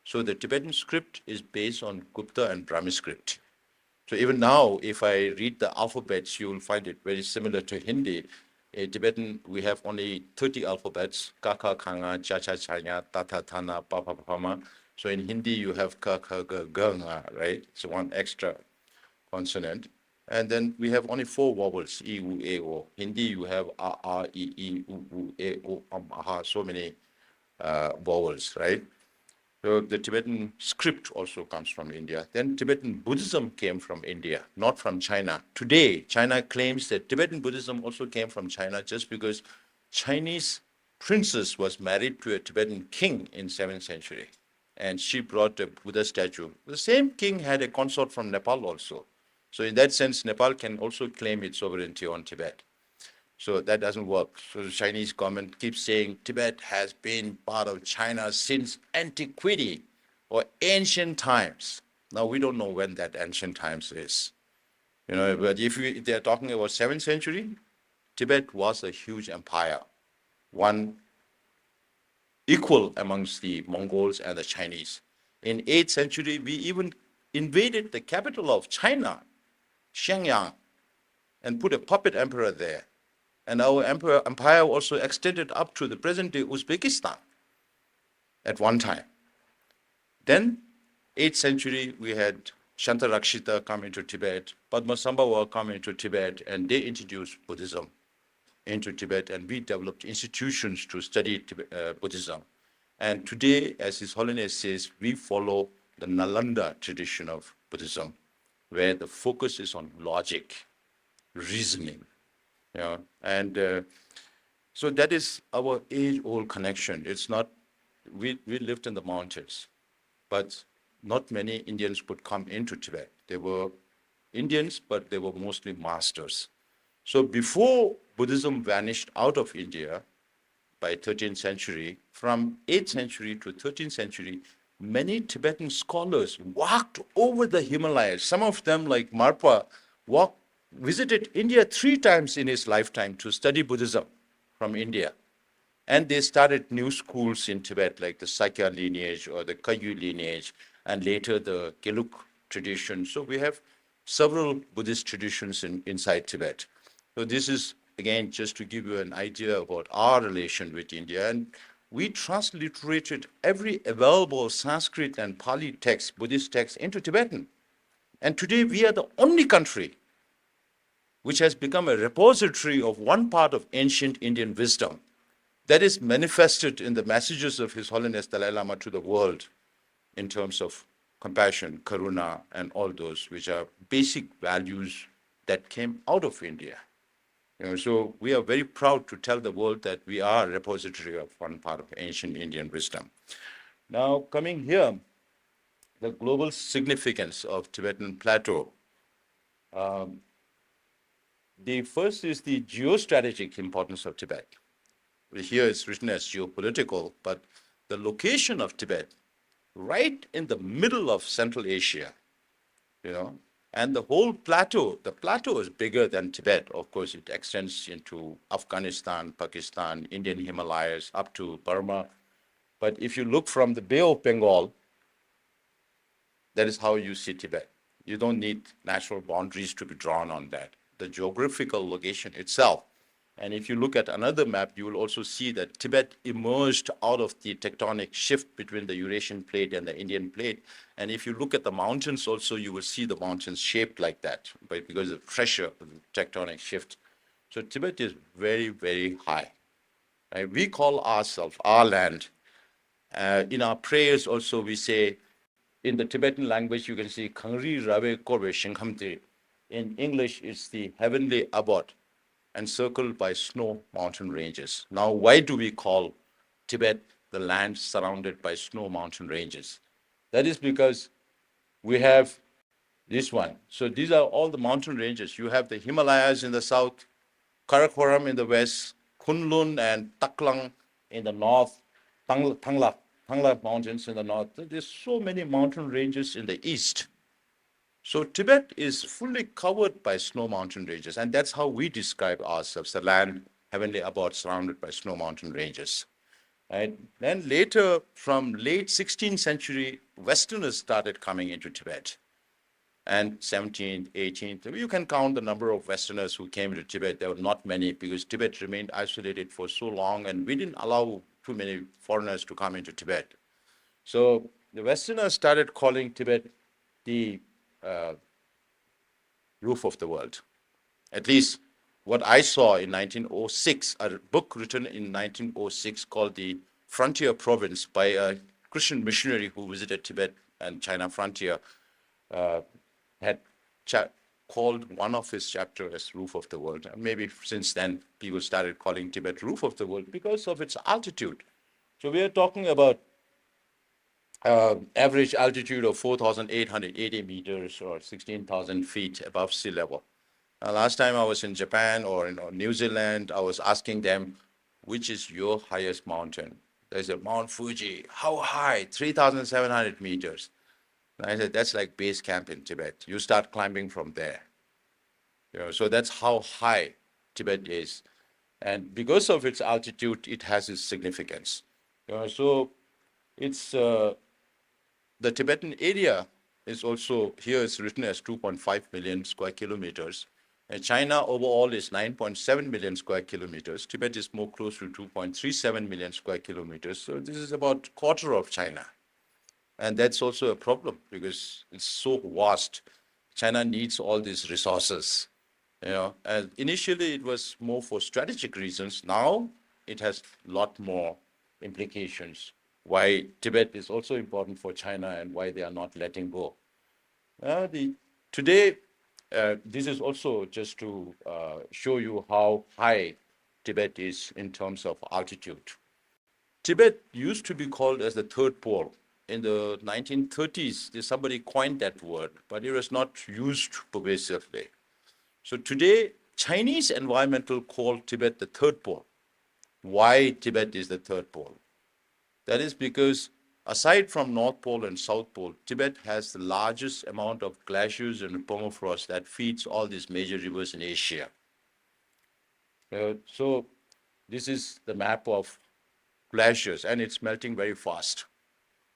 So the Tibetan script is based on Gupta and Brahmi script. So even now, if I read the alphabets, you will find it very similar to Hindi. In Tibetan, we have only 30 alphabets, ka, ka, kanga, cha, cha, chanya, ta, ta, tana, pa, pa, pa, ma. So in Hindi, you have ka, ka, ga, ga, nga, right? So one extra consonant. And then we have only 4 vowels, e, u, e, o. Hindi, you have a, e, u, e, o, aha, so many vowels, right? So the Tibetan script also comes from India. Then Tibetan Buddhism came from India, not from China. Today, China claims that Tibetan Buddhism also came from China just because Chinese princess was married to a Tibetan king in 7th century. And she brought a Buddha statue. The same king had a consort from Nepal also. So in that sense, Nepal can also claim its sovereignty on Tibet. So that doesn't work. So the Chinese government keeps saying Tibet has been part of China since antiquity or ancient times. Now we don't know when that ancient times is. But if they're talking about 7th century, Tibet was a huge empire, one equal amongst the Mongols and the Chinese. In 8th century, we even invaded the capital of China, Shenyang, and put a puppet emperor there. And our empire also extended up to the present-day Uzbekistan at one time. Then, 8th century, we had Shantarakshita come into Tibet, Padmasambhava come into Tibet, and they introduced Buddhism into Tibet, and we developed institutions to study Buddhism. And today, as His Holiness says, we follow the Nalanda tradition of Buddhism, where the focus is on logic, reasoning, and so that is our age-old connection. It's not, we lived in the mountains, but not many Indians would come into Tibet. They were Indians, but they were mostly masters. So before Buddhism vanished out of India by 13th century, from 8th century to 13th century, many Tibetan scholars walked over the Himalayas. Some of them, like Marpa, visited India 3 times in his lifetime to study Buddhism from India. And they started new schools in Tibet, like the Sakya lineage or the Kagyu lineage, and later the Geluk tradition. So we have several Buddhist traditions inside Tibet. So this is, again, just to give you an idea about our relation with India. And we transliterated every available Sanskrit and Pali text, Buddhist text, into Tibetan. And today we are the only country which has become a repository of one part of ancient Indian wisdom that is manifested in the messages of His Holiness Dalai Lama to the world in terms of compassion, karuna, and all those, which are basic values that came out of India. So we are very proud to tell the world that we are a repository of one part of ancient Indian wisdom. Now, coming here, the global significance of Tibetan Plateau. The first is the geostrategic importance of Tibet. Here it's written as geopolitical, but the location of Tibet, right in the middle of Central Asia, and the whole plateau, the plateau is bigger than Tibet. Of course, it extends into Afghanistan, Pakistan, Indian Himalayas, up to Burma. But if you look from the Bay of Bengal, that is how you see Tibet. You don't need natural boundaries to be drawn on that. The geographical location itself. And if you look at another map, you will also see that Tibet emerged out of the tectonic shift between the Eurasian plate and the Indian plate. And if you look at the mountains also, you will see the mountains shaped like that, but because of pressure of the tectonic shift. So Tibet is very, very high. Right? We call ourselves, our land. In our prayers also, we say, in the Tibetan language, you can see Khangri Rabe Korbe Shinghamte. In English, it's the heavenly abode, encircled by snow mountain ranges. Now, why do we call Tibet the land surrounded by snow mountain ranges? That is because we have this one. So these are all the mountain ranges. You have the Himalayas in the south, Karakoram in the west, Kunlun and Taklang in the north, Thangla Mountains in the north. There's so many mountain ranges in the east. So Tibet is fully covered by snow mountain ranges, and that's how we describe ourselves, the land heavenly abode surrounded by snow mountain ranges. Right? Then later, from late 16th century, Westerners started coming into Tibet. and 17th, 18th. You can count the number of Westerners who came to Tibet. There were not many because Tibet remained isolated for so long, and we didn't allow too many foreigners to come into Tibet. So the Westerners started calling Tibet the roof of the world. At least what I saw in 1906, a book written in 1906 called The Frontier Province by a Christian missionary who visited Tibet and China frontier, had called one of his chapters as Roof of the World. And maybe since then, people started calling Tibet Roof of the World because of its altitude. So we are talking about average altitude of 4,880 meters or 16,000 feet above sea level. Last time I was in Japan or in New Zealand, I was asking them, which is your highest mountain? They said, Mount Fuji. How high? 3,700 meters. And I said, that's like base camp in Tibet. You start climbing from there. So that's how high Tibet is. And because of its altitude, it has its significance. So it's the Tibetan area is also, here it's written as 2.5 million square kilometers. And China overall is 9.7 million square kilometers. Tibet is more close to 2.37 million square kilometers. So this is about a quarter of China. And that's also a problem because it's so vast. China needs all these resources. And initially it was more for strategic reasons. Now it has a lot more implications. Why Tibet is also important for China and why they are not letting go. Today, this is also just to show you how high Tibet is in terms of altitude. Tibet used to be called as the third pole. In the 1930s, somebody coined that word, but it was not used pervasively. So today, Chinese environmental call Tibet the third pole. Why Tibet is the third pole? That is because aside from North Pole and South Pole, Tibet has the largest amount of glaciers and permafrost that feeds all these major rivers in Asia. So this is the map of glaciers, and it's melting very fast.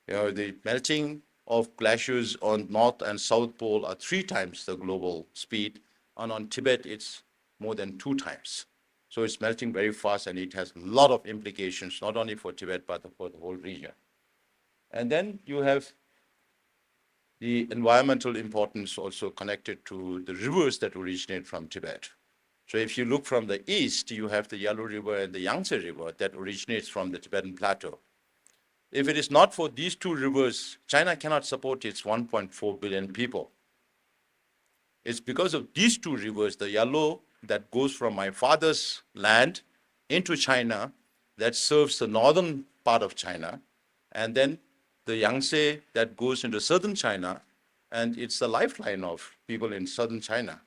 The melting of glaciers on North and South Pole are 3 times the global speed, and on Tibet, it's more than 2 times. So it's melting very fast, and it has a lot of implications, not only for Tibet, but for the whole region. And then you have the environmental importance also connected to the rivers that originate from Tibet. So if you look from the east, you have the Yellow River and the Yangtze River that originates from the Tibetan Plateau. If it is not for these 2 rivers, China cannot support its 1.4 billion people. It's because of these 2 rivers, the yellow that goes from my father's land into China, that serves the northern part of China, and then the Yangtze that goes into southern China, and it's the lifeline of people in southern China.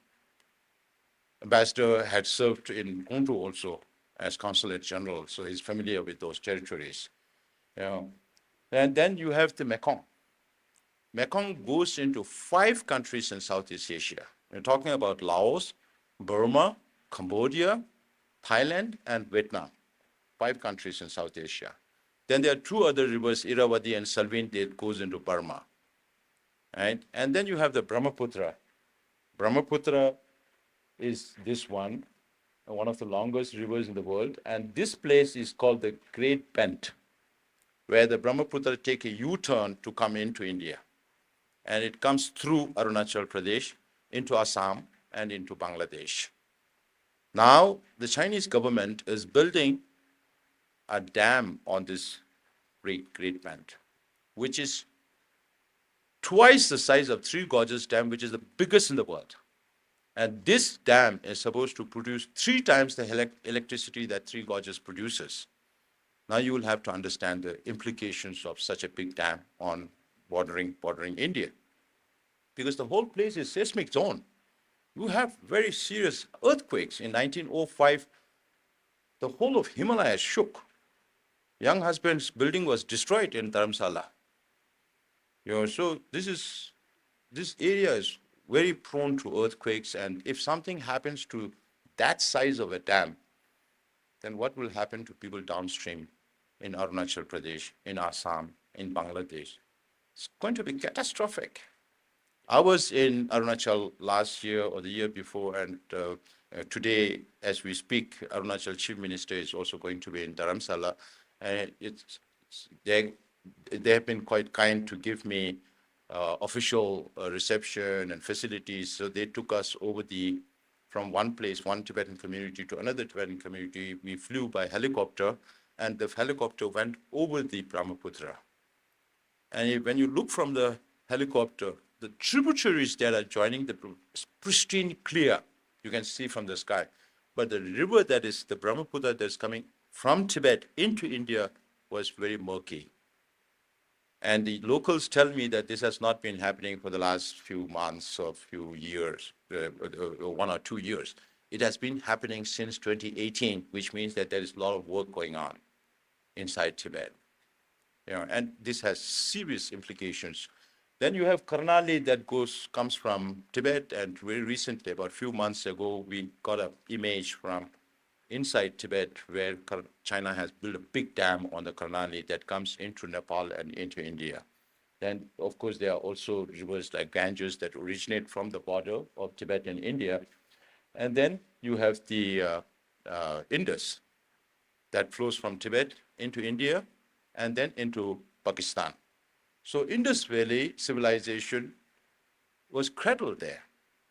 Ambassador had served in Gongtu also as consulate general, so he's familiar with those territories. And then you have the Mekong. Mekong goes into 5 countries in Southeast Asia. We're talking about Laos, Burma, Cambodia, Thailand, and Vietnam. 5 countries in South Asia. Then there are 2 other rivers, Irrawaddy and Salween, that goes into Burma. Right? And then you have the Brahmaputra. Brahmaputra is this one of the longest rivers in the world. And this place is called the Great Bend, where the Brahmaputra take a U-turn to come into India. And it comes through Arunachal Pradesh, into Assam, and into Bangladesh. Now, the Chinese government is building a dam on this Great Bend, which is twice the size of Three Gorges Dam, which is the biggest in the world. And this dam is supposed to produce 3 times the electricity that Three Gorges produces. Now you will have to understand the implications of such a big dam on bordering India. Because the whole place is seismic zone. You have very serious earthquakes. In 1905, the whole of Himalaya shook. Young Husband's building was destroyed in Dharamsala. So this area is very prone to earthquakes, and if something happens to that size of a dam, then what will happen to people downstream in Arunachal Pradesh, in Assam, in Bangladesh? It's going to be catastrophic. I was in Arunachal last year or the year before, and today, as we speak, Arunachal Chief Minister is also going to be in Dharamsala. And they, they have been quite kind to give me official reception and facilities. So they took us over from one place, one Tibetan community to another Tibetan community. We flew by helicopter, and the helicopter went over the Brahmaputra. And when you look from the helicopter, the tributaries that are joining the is pristine clear. You can see from the sky. But the river that is the Brahmaputra that's coming from Tibet into India was very murky. And the locals tell me that this has not been happening for the last few months or few years, 1 or 2 years. It has been happening since 2018, which means that there is a lot of work going on inside Tibet. And this has serious implications. Then you have Karnali that comes from Tibet, and very recently, about a few months ago, we got an image from inside Tibet where China has built a big dam on the Karnali that comes into Nepal and into India. Then, of course, there are also rivers like Ganges that originate from the border of Tibet and India. And then you have the Indus that flows from Tibet into India and then into Pakistan. So Indus Valley civilization was cradled there,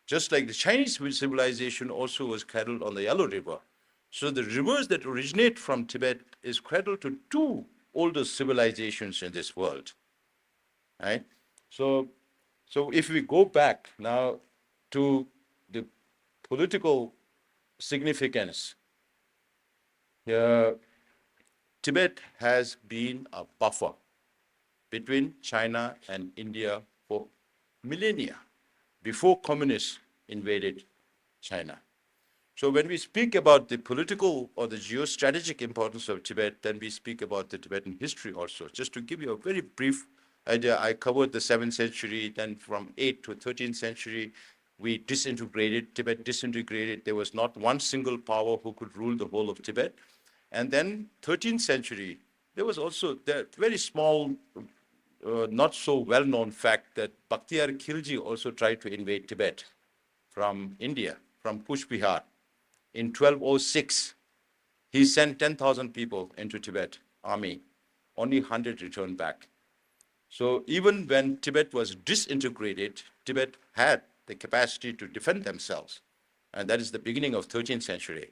just like the Chinese civilization also was cradled on the Yellow River. So the rivers that originate from Tibet is cradled to two oldest civilizations in this world, right? So if we go back now to the political significance, Tibet has been a buffer between China and India for millennia, before communists invaded China. So when we speak about the political or the geostrategic importance of Tibet, then we speak about the Tibetan history also. Just to give you a very brief idea, I covered the 7th century, then from 8th to 13th century, we Tibet disintegrated. There was not one single power who could rule the whole of Tibet. And then 13th century, there was also the very small, not so well-known fact that Bakhtiyar Khilji also tried to invade Tibet from India, from Kuch Bihar. In 1206, he sent 10,000 people into Tibet army. Only 100 returned back. So even when Tibet was disintegrated, Tibet had the capacity to defend themselves. And that is the beginning of 13th century,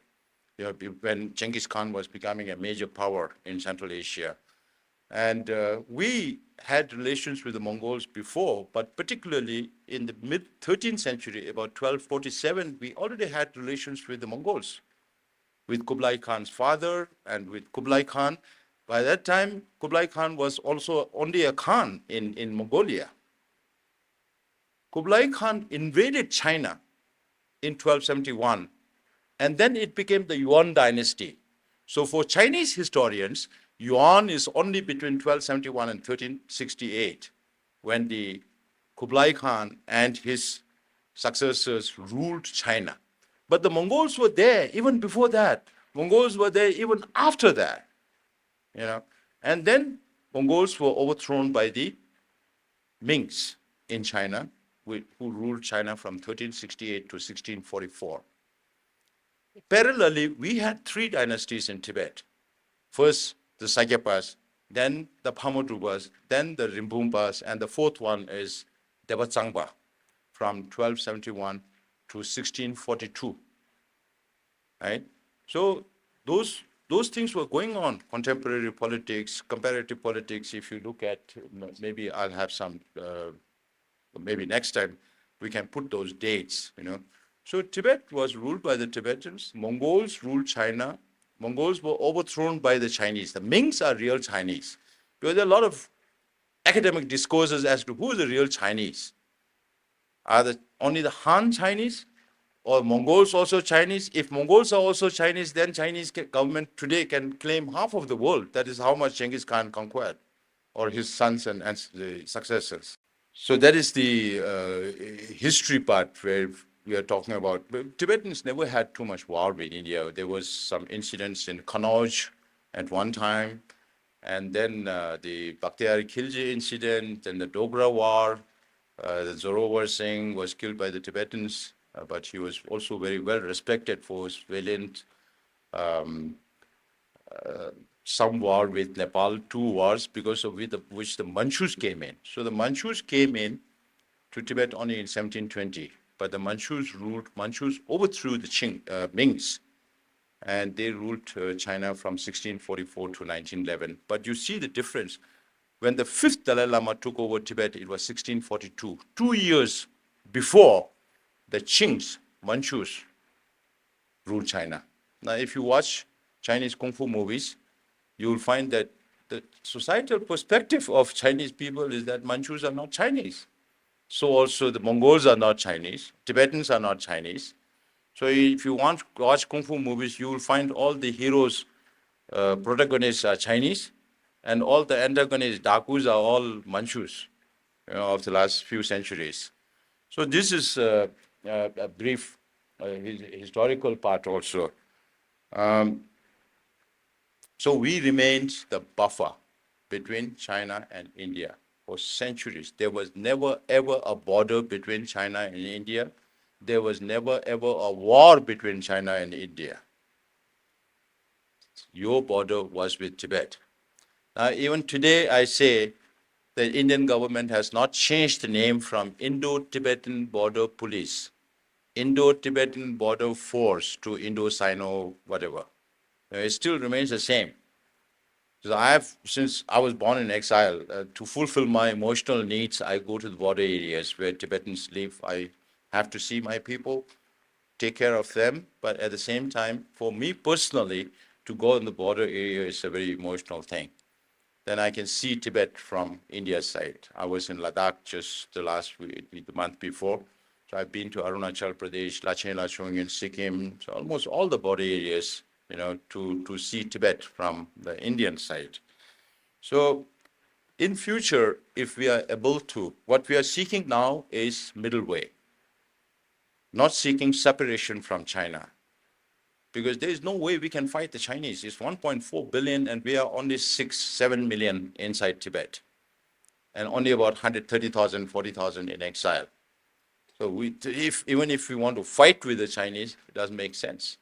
when Genghis Khan was becoming a major power in Central Asia. And we had relations with the Mongols before, but particularly in the mid-13th century, about 1247, we already had relations with the Mongols, with Kublai Khan's father and with Kublai Khan. By that time, Kublai Khan was also only a Khan in Mongolia. Kublai Khan invaded China in 1271, and then it became the Yuan dynasty. So for Chinese historians, Yuan is only between 1271 and 1368, when the Kublai Khan and his successors ruled China. But the Mongols were there even before that. Mongols were there even after that. And then Mongols were overthrown by the Mings in China, who ruled China from 1368 to 1644. Parallelly, we had 3 dynasties in Tibet. First, the Sakyapas, then the Phamodrupas, then the Rinpoches, and the 4th one is Devatsangpa from 1271 to 1642. Right? So those things were going on, contemporary politics, comparative politics. If you look at, maybe I'll have some, maybe next time we can put those dates, So Tibet was ruled by the Tibetans. Mongols ruled China. Mongols were overthrown by the Chinese. The Mings are real Chinese. There are a lot of academic discourses as to who is the real Chinese. Are only the Han Chinese, or Mongols also Chinese? If Mongols are also Chinese, then Chinese government today can claim half of the world. That is how much Genghis Khan conquered, or his sons and the successors. So that is the history part where we are talking about. But Tibetans never had too much war with India. There was some incidents in Kannauj at one time, and then the Bakhtiyar Khilji incident, and the Dogra War, The Zoroaster Singh was killed by the Tibetans, but he was also very well respected for his valiant some war with Nepal, 2 wars, because of which the Manchus came in. So the Manchus came in to Tibet only in 1720, but the Manchus overthrew the Mings, and they ruled China from 1644 to 1911. But you see the difference. When the fifth Dalai Lama took over Tibet, it was 1642, 2 years before the Manchus, ruled China. Now, if you watch Chinese Kung Fu movies, you will find that the societal perspective of Chinese people is that Manchus are not Chinese. So also the Mongols are not Chinese, Tibetans are not Chinese. So if you want to watch Kung Fu movies, you will find all the heroes, protagonists are Chinese, and all the antagonists, Dakus, are all Manchus, of the last few centuries. So this is a brief historical part also. So we remained the buffer between China and India for centuries. There was never ever a border between China and India. There was never ever a war between China and India. Your border was with Tibet. Now, even today, I say the Indian government has not changed the name from Indo-Tibetan Border Police, Indo-Tibetan Border Force to Indo-Sino whatever. It still remains the same. So since I was born in exile, to fulfill my emotional needs, I go to the border areas where Tibetans live. I have to see my people, take care of them, but at the same time, for me personally, to go in the border area is a very emotional thing. Then I can see Tibet from India's side. I was in Ladakh just the month before. So I've been to Arunachal Pradesh, Lachen Lachung in Sikkim, so almost all the border areas, to see Tibet from the Indian side. So in future, if we are able to, what we are seeking now is middle way, not seeking separation from China, because there is no way we can fight the Chinese. It's 1.4 billion, and we are only 6-7 million inside Tibet, and only about 130,000, 40,000 in exile. So even if we want to fight with the Chinese, it doesn't make sense.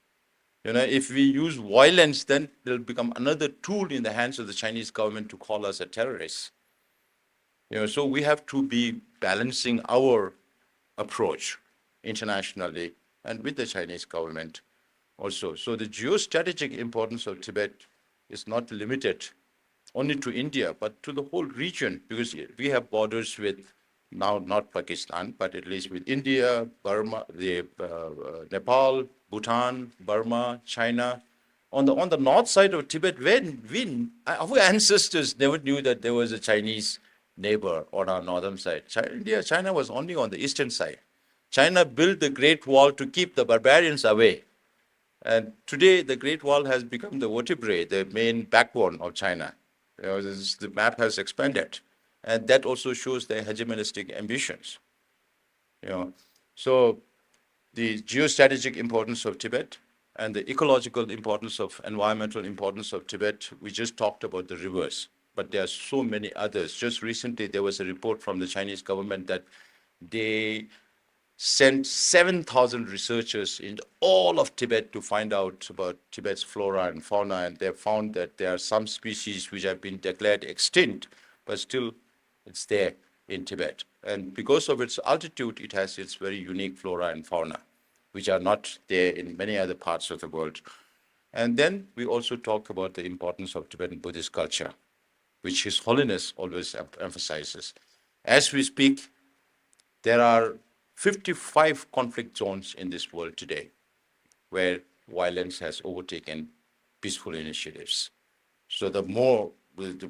If we use violence, then it'll become another tool in the hands of the Chinese government to call us a terrorist. So we have to be balancing our approach internationally and with the Chinese government also. So the geostrategic importance of Tibet is not limited only to India, but to the whole region, because we have borders with, now not Pakistan, but at least with India, Burma, Nepal, Bhutan, Burma, China. On the north side of Tibet, our ancestors never knew that there was a Chinese neighbor on our northern side. China was only on the eastern side. China built the Great Wall to keep the barbarians away. And today, the Great Wall has become the vertebrae, the main backbone of China. The map has expanded. And that also shows their hegemonistic ambitions. So the geostrategic importance of Tibet and the ecological importance environmental importance of Tibet, we just talked about the rivers, but there are so many others. Just recently, there was a report from the Chinese government that they sent 7,000 researchers in all of Tibet to find out about Tibet's flora and fauna, and they found that there are some species which have been declared extinct, but still it's there in Tibet. And because of its altitude, it has its very unique flora and fauna, which are not there in many other parts of the world. And then we also talk about the importance of Tibetan Buddhist culture, which His Holiness always emphasizes. As we speak, there are 55 conflict zones in this world today where violence has overtaken peaceful initiatives. So the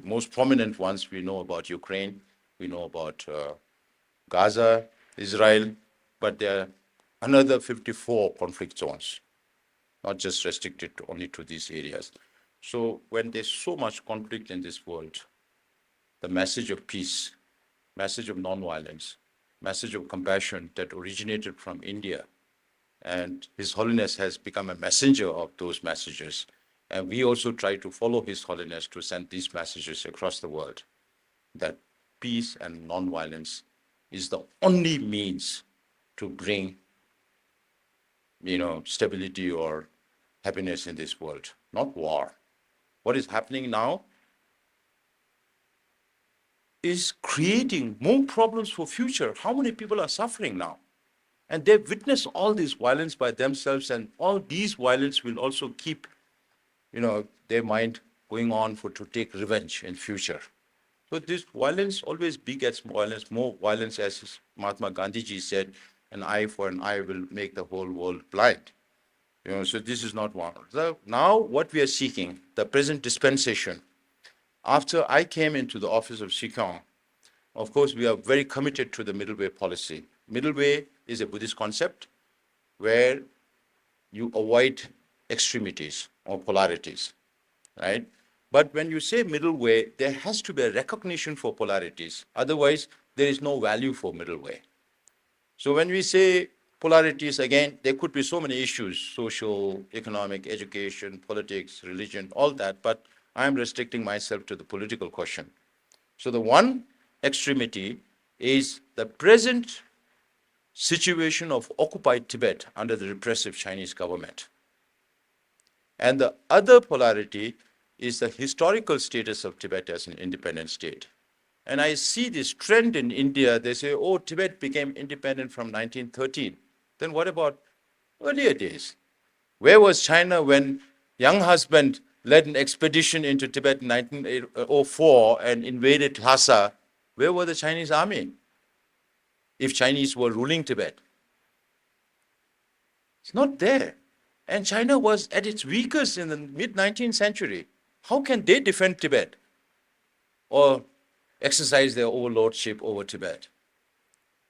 most prominent ones, we know about Ukraine, we know about Gaza, Israel, but there are another 54 conflict zones, not just restricted only to these areas. So when there's so much conflict in this world, the message of peace, message of nonviolence, message of compassion that originated from India, and His Holiness has become a messenger of those messages. And we also try to follow His Holiness to send these messages across the world, that peace and nonviolence is the only means to bring, stability or happiness in this world, not war. What is happening now is creating more problems for future. How many people are suffering now? And they've witnessed all this violence by themselves, and all these violence will also keep, their mind going on to take revenge in future. So this violence always begets violence, more violence, as Mahatma Gandhi ji said, an eye for an eye will make the whole world blind. So this is not one. So now what we are seeking, the present dispensation, after I came into the office of Sikyong, of course, we are very committed to the middle way policy. Middle way is a Buddhist concept where you avoid extremities or polarities, right? But when you say middle way, there has to be a recognition for polarities. Otherwise, there is no value for middle way. So when we say polarities, again, there could be so many issues, social, economic, education, politics, religion, all that, but I am restricting myself to the political question. So the one extremity is the present situation of occupied Tibet under the repressive Chinese government. And the other polarity is the historical status of Tibet as an independent state. And I see this trend in India. They say, oh, Tibet became independent from 1913. Then what about earlier days? Where was China when young husband led an expedition into Tibet in 1904 and invaded Lhasa? Where were the Chinese army if Chinese were ruling Tibet? It's not there. And China was at its weakest in the mid-19th century. How can they defend Tibet or exercise their overlordship over Tibet?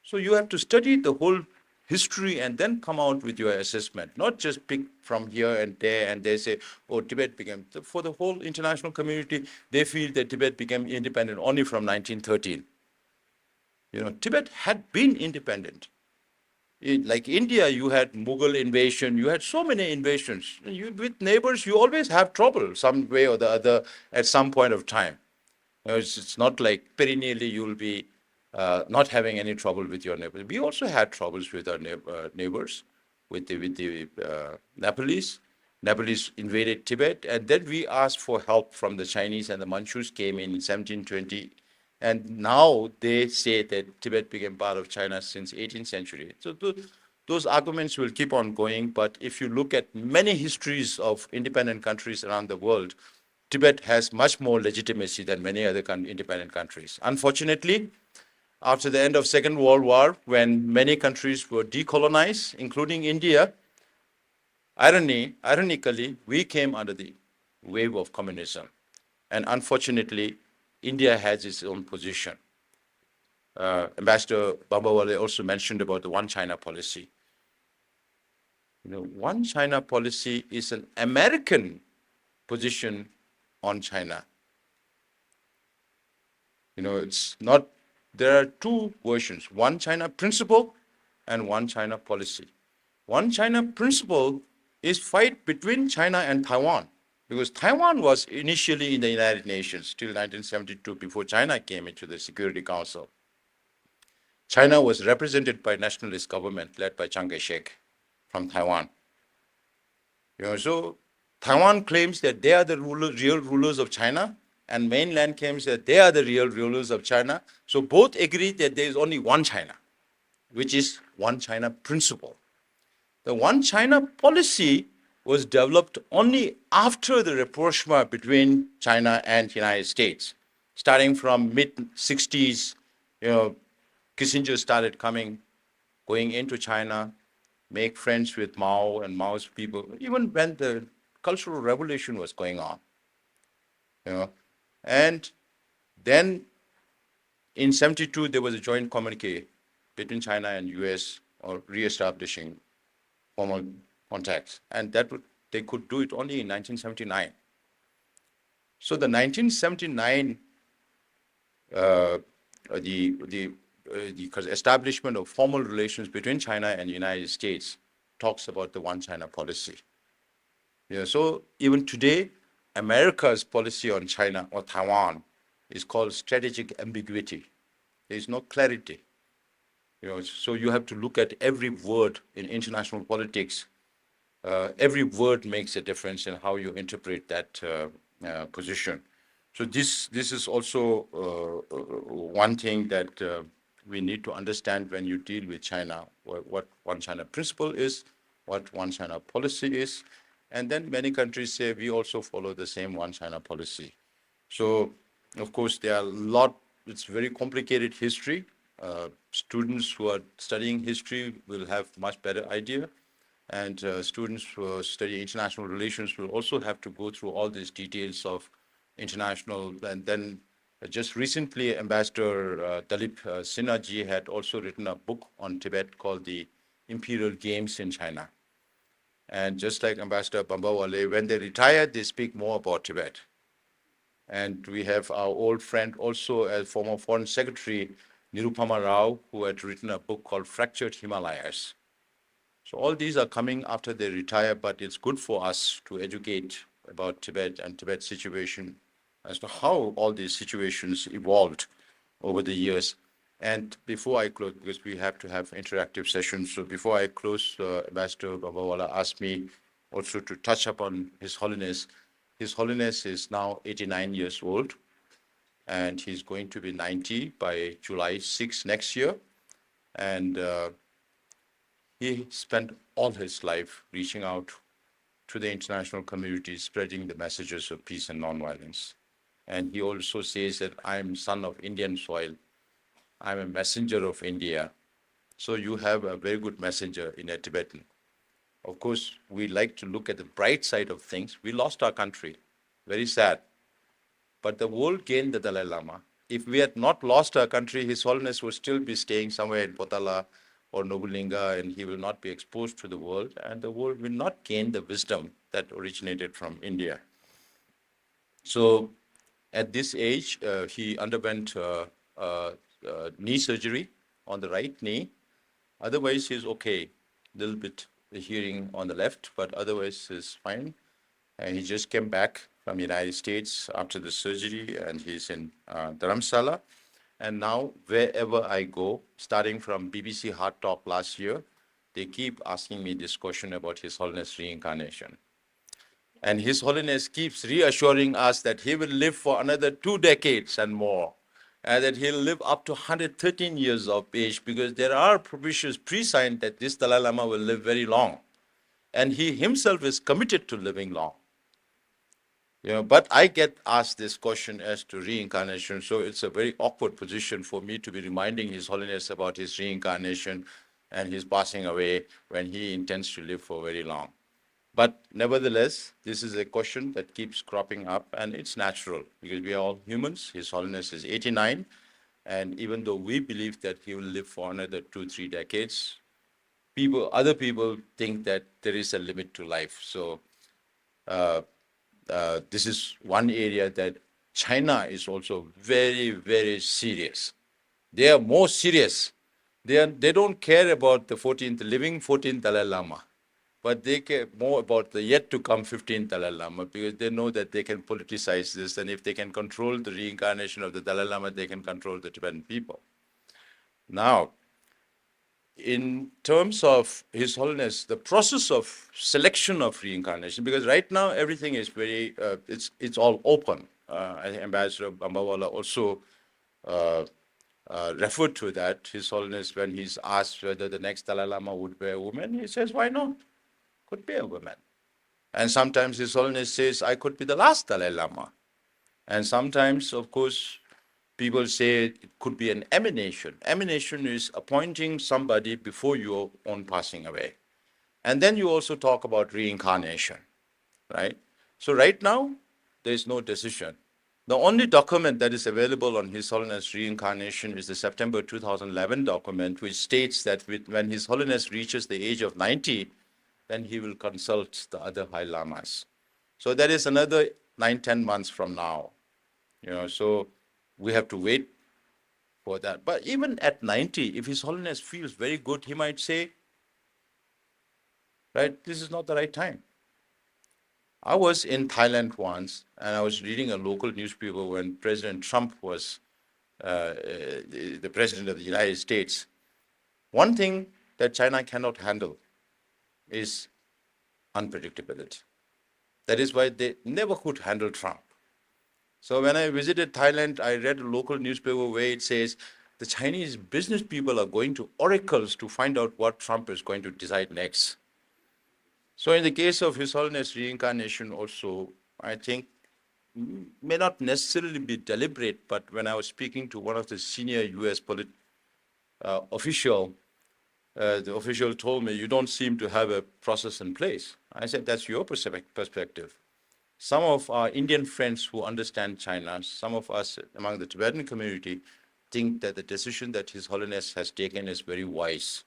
So you have to study the whole history and then come out with your assessment, not just pick from here and there and they say, oh, Tibet became, for the whole international community, they feel that Tibet became independent only from 1913. Tibet had been independent. Like India, you had Mughal invasion, you had so many invasions. With neighbors, you always have trouble some way or the other at some point of time. It's not like perennially you'll be not having any trouble with your neighbors. We also had troubles with our neighbors, with the Nepalese. Nepalese invaded Tibet, and then we asked for help from the Chinese, and the Manchus came in 1720. And now they say that Tibet became part of China since 18th century. So those arguments will keep on going. But if you look at many histories of independent countries around the world, Tibet has much more legitimacy than many other independent countries. Unfortunately, after the end of Second World War, when many countries were decolonized, including India, ironically, we came under the wave of communism. And unfortunately, India has its own position. Ambassador Bambawale also mentioned about the One China policy. One China policy is an American position on China. It's not, there are two versions, One China principle and One China policy. One China principle is fight between China and Taiwan, because Taiwan was initially in the United Nations till 1972 before China came into the Security Council. China was represented by nationalist government led by Chiang Kai-shek from Taiwan. So Taiwan claims that they are the real rulers of China, and mainland claims that they are the real rulers of China. So both agree that there is only one China, which is One China principle. The One China policy was developed only after the rapprochement between China and United States. Starting from mid-60s, Kissinger started going into China, make friends with Mao and Mao's people, even when the Cultural Revolution was going on. And then in 72, there was a joint communique between China and US or re-establishing formal contacts. And they could do it only in 1979. So the 1979, the establishment of formal relations between China and the United States talks about the One China policy. So even today, America's policy on China or Taiwan is called strategic ambiguity. There is no clarity. So you have to look at every word in international politics. Every word makes a difference in how you interpret that position. So this is also one thing that we need to understand when you deal with China, what One China principle is, what One China policy is, and then many countries say we also follow the same One China policy. So, of course, there are a lot, it's very complicated history. Students who are studying history will have much better idea. And students who study international relations will also have to go through all these details of international. And then just recently, Ambassador Dalip Sinha ji had also written a book on Tibet called The Imperial Games in China. And just like Ambassador Bambawale, when they retire, they speak more about Tibet. And we have our old friend, also a former Foreign Secretary, Nirupama Rao, who had written a book called Fractured Himalayas. So all these are coming after they retire, but it's good for us to educate about Tibet and Tibet's situation as to how all these situations evolved over the years. And before I close, because we have to have interactive sessions, so before I close, Ambassador Bambawala asked me also to touch upon His Holiness. His Holiness is now 89 years old, and he's going to be 90 by July 6 next year. And he spent all his life reaching out to the international community, spreading the messages of peace and nonviolence. And he also says that I'm son of Indian soil. I'm a messenger of India. So you have a very good messenger in a Tibetan. Of course, we like to look at the bright side of things. We lost our country. Very sad. But the world gained the Dalai Lama. If we had not lost our country, His Holiness would still be staying somewhere in Potala or Nobulinga, and he will not be exposed to the world, and the world will not gain the wisdom that originated from India. So at this age, he underwent knee surgery on the right knee. Otherwise, he's okay. A little bit the hearing on the left, but otherwise he's fine. And he just came back from the United States after the surgery, and he's in Dharamsala. And now, wherever I go, starting from BBC Hard Talk last year, they keep asking me this question about His Holiness reincarnation. And His Holiness keeps reassuring us that he will live for another 2 decades and more, and that he'll live up to 113 years of age, because there are provisions pre-signed that this Dalai Lama will live very long. And he himself is committed to living long. But I get asked this question as to reincarnation, so it's a very awkward position for me to be reminding His Holiness about his reincarnation and his passing away when he intends to live for very long. But nevertheless, this is a question that keeps cropping up, and it's natural because we are all humans. His Holiness is 89, and even though we believe that he will live for another 2-3 decades, other people think that there is a limit to life. So this is one area that China is also very, very serious. They are more serious. They don't care about the living 14th Dalai Lama, but they care more about the yet to come 15th Dalai Lama, because they know that they can politicize this, and if they can control the reincarnation of the Dalai Lama, they can control the Tibetan people. Now, in terms of His Holiness, the process of selection of reincarnation, because right now everything is very, it's all open. I think Ambassador Bambawala also referred to that. His Holiness, when he's asked whether the next Dalai Lama would be a woman, he says, why not? Could be a woman. And sometimes His Holiness says, I could be the last Dalai Lama. And sometimes, of course, people say it could be an emanation. Emanation is appointing somebody before your own passing away. And then you also talk about reincarnation, right? So right now, there is no decision. The only document that is available on His Holiness reincarnation is the September 2011 document, which states that when His Holiness reaches the age of 90, then he will consult the other High Lamas. So that is another 9-10 months from now. So we have to wait for that. But even at 90, if His Holiness feels very good, he might say, right, this is not the right time. I was in Thailand once, and I was reading a local newspaper when President Trump was the President of the United States. One thing that China cannot handle is unpredictability. That is why they never could handle Trump. So when I visited Thailand, I read a local newspaper where it says the Chinese business people are going to oracles to find out what Trump is going to decide next. So in the case of His Holiness reincarnation also, I think may not necessarily be deliberate, but when I was speaking to one of the senior US official, the official told me, you don't seem to have a process in place. I said, that's your perspective. Some of our Indian friends who understand China, some of us among the Tibetan community, think that the decision that His Holiness has taken is very wise.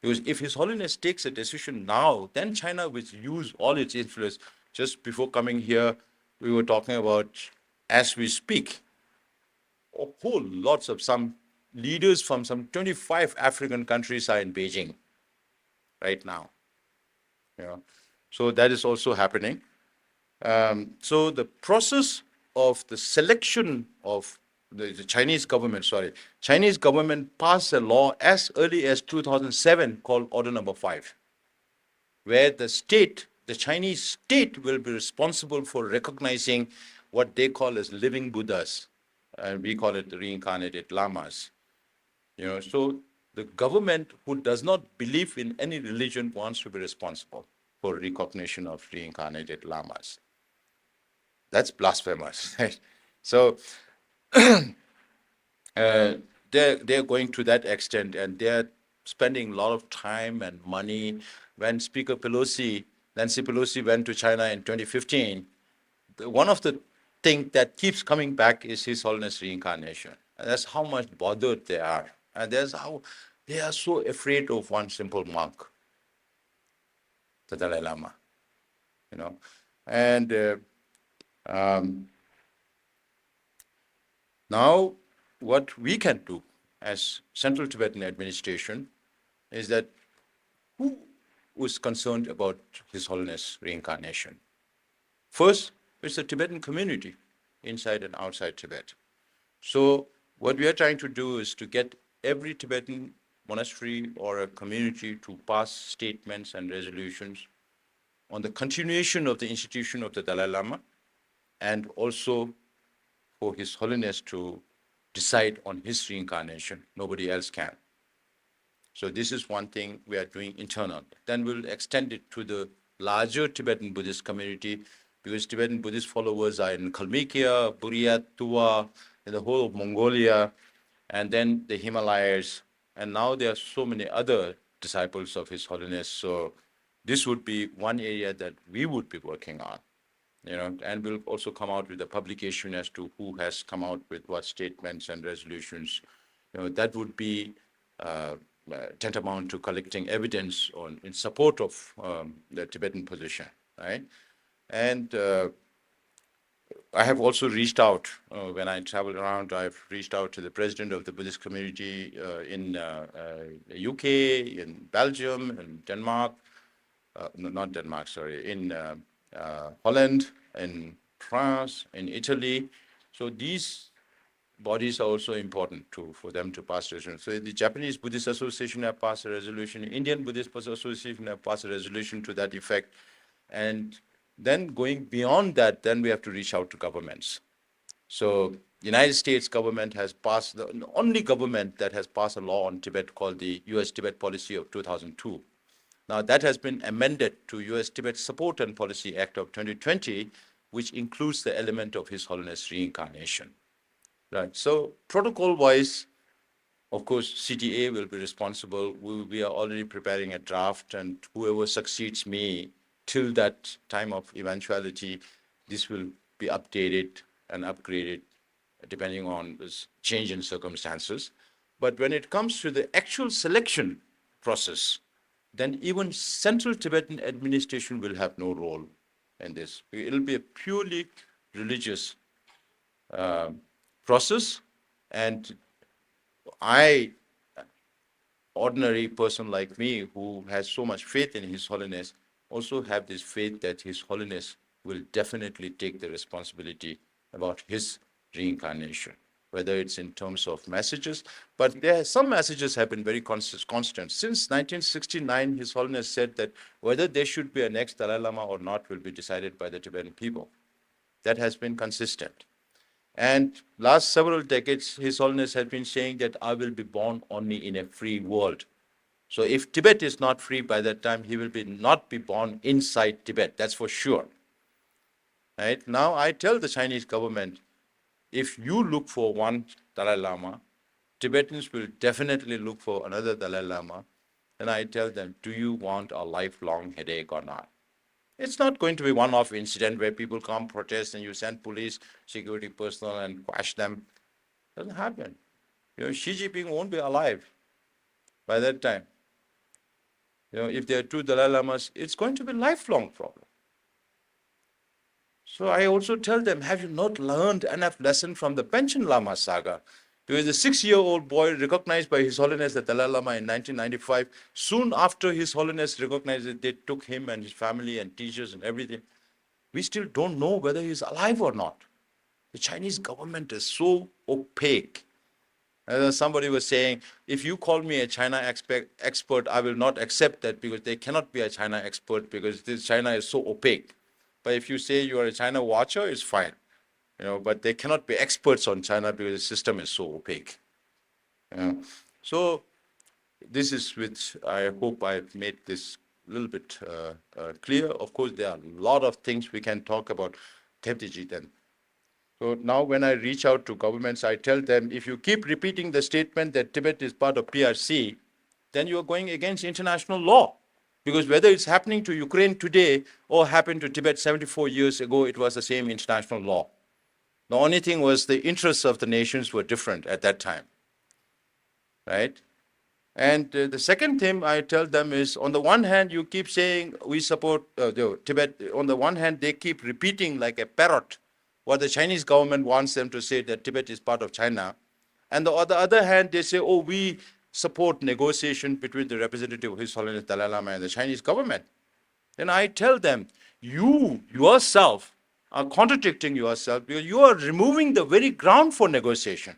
Because if His Holiness takes a decision now, then China will use all its influence. Just before coming here, we were talking about, as we speak, a whole lots of some leaders from some 25 African countries are in Beijing right now. So that is also happening. So the process of the selection of the Chinese government passed a law as early as 2007 called Order Number 5, where the Chinese state will be responsible for recognizing what they call as living Buddhas, and we call it reincarnated lamas. So the government who does not believe in any religion wants to be responsible for recognition of reincarnated lamas. That's blasphemous. Right? So they're going to that extent, and they're spending a lot of time and money. When Nancy Pelosi went to China in 2015, one of the things that keeps coming back is His Holiness reincarnation. And that's how much bothered they are. And that's how they are so afraid of one simple monk, the Dalai Lama. And now what we can do as Central Tibetan Administration is that who was concerned about His Holiness reincarnation? First, it's the Tibetan community inside and outside Tibet. So what we are trying to do is to get every Tibetan monastery or a community to pass statements and resolutions on the continuation of the institution of the Dalai Lama, and also for His Holiness to decide on his reincarnation. Nobody else can. So this is one thing we are doing internal. Then we'll extend it to the larger Tibetan Buddhist community, because Tibetan Buddhist followers are in Kalmykia, Buryat, Tuva, in the whole of Mongolia, and then the Himalayas. And now there are so many other disciples of His Holiness. So this would be one area that we would be working on. And we'll also come out with a publication as to who has come out with what statements and resolutions. That would be tantamount to collecting evidence in support of the Tibetan position, right? And I have also reached out, when I travel around, I've reached out to the president of the Buddhist community in the UK, in Belgium, in Denmark, not Denmark, sorry, in Holland, in France, in Italy. So these bodies are also important for them to pass resolutions. So the Japanese Buddhist Association have passed a resolution, Indian Buddhist Association have passed a resolution to that effect. And then going beyond that, then we have to reach out to governments. So the United States government has passed, the only government that has passed a law on Tibet called the US Tibet Policy of 2002. Now that has been amended to US Tibet Support and Policy Act of 2020, which includes the element of His Holiness reincarnation. Right. So protocol-wise, of course, CTA will be responsible. We are already preparing a draft, and whoever succeeds me till that time of eventuality, this will be updated and upgraded depending on this change in circumstances. But when it comes to the actual selection process, then even Central Tibetan Administration will have no role in this. It'll be a purely religious process, and I, ordinary person like me who has so much faith in His Holiness, also have this faith that His Holiness will definitely take the responsibility about his reincarnation. whether it's in terms of messages, but some messages have been very constant. Since 1969, His Holiness said that whether there should be a next Dalai Lama or not will be decided by the Tibetan people. That has been consistent. And last several decades, His Holiness has been saying that I will be born only in a free world. So if Tibet is not free by that time, he will not be born inside Tibet, that's for sure. Right? Now I tell the Chinese government, if you look for one Dalai Lama, Tibetans will definitely look for another Dalai Lama. And I tell them, do you want a lifelong headache or not? It's not going to be one-off incident where people come protest and you send police, security personnel and quash them. It doesn't happen. Xi Jinping won't be alive by that time. If there are two Dalai Lamas, it's going to be a lifelong problem. So I also tell them, have you not learned enough lesson from the Panchen Lama saga? Because the 6-year-old boy recognized by His Holiness the Dalai Lama in 1995, soon after His Holiness recognized it, they took him and his family and teachers and everything. We still don't know whether he's alive or not. The Chinese government is so opaque. Somebody was saying, if you call me a China expert, I will not accept that because they cannot be a China expert because China is so opaque. But if you say you are a China watcher, it's fine. But they cannot be experts on China because the system is so opaque. So this is which I hope I've made this a little bit clear. Of course, there are a lot of things we can talk about. Tibettv then. So now when I reach out to governments, I tell them, if you keep repeating the statement that Tibet is part of PRC, then you are going against international law. Because whether it's happening to Ukraine today or happened to Tibet 74 years ago, it was the same international law. The only thing was the interests of the nations were different at that time, right? And the second thing I tell them is, on the one hand, you keep saying we support Tibet. On the one hand, they keep repeating like a parrot what the Chinese government wants them to say, that Tibet is part of China. And on the other hand, they say, oh, we support negotiation between the representative of His Holiness Dalai Lama and the Chinese government. Then I tell them, you yourself are contradicting yourself because you are removing the very ground for negotiation.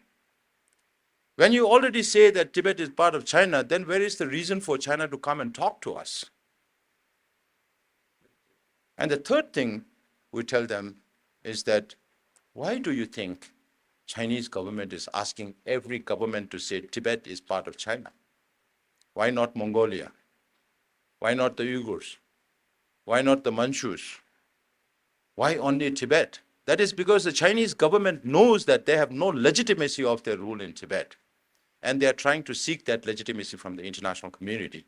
When you already say that Tibet is part of China, then where is the reason for China to come and talk to us? And the third thing we tell them is that, why do you think Chinese government is asking every government to say Tibet is part of China? Why not Mongolia? Why not the Uyghurs? Why not the Manchus? Why only Tibet? That is because the Chinese government knows that they have no legitimacy of their rule in Tibet. And they are trying to seek that legitimacy from the international community.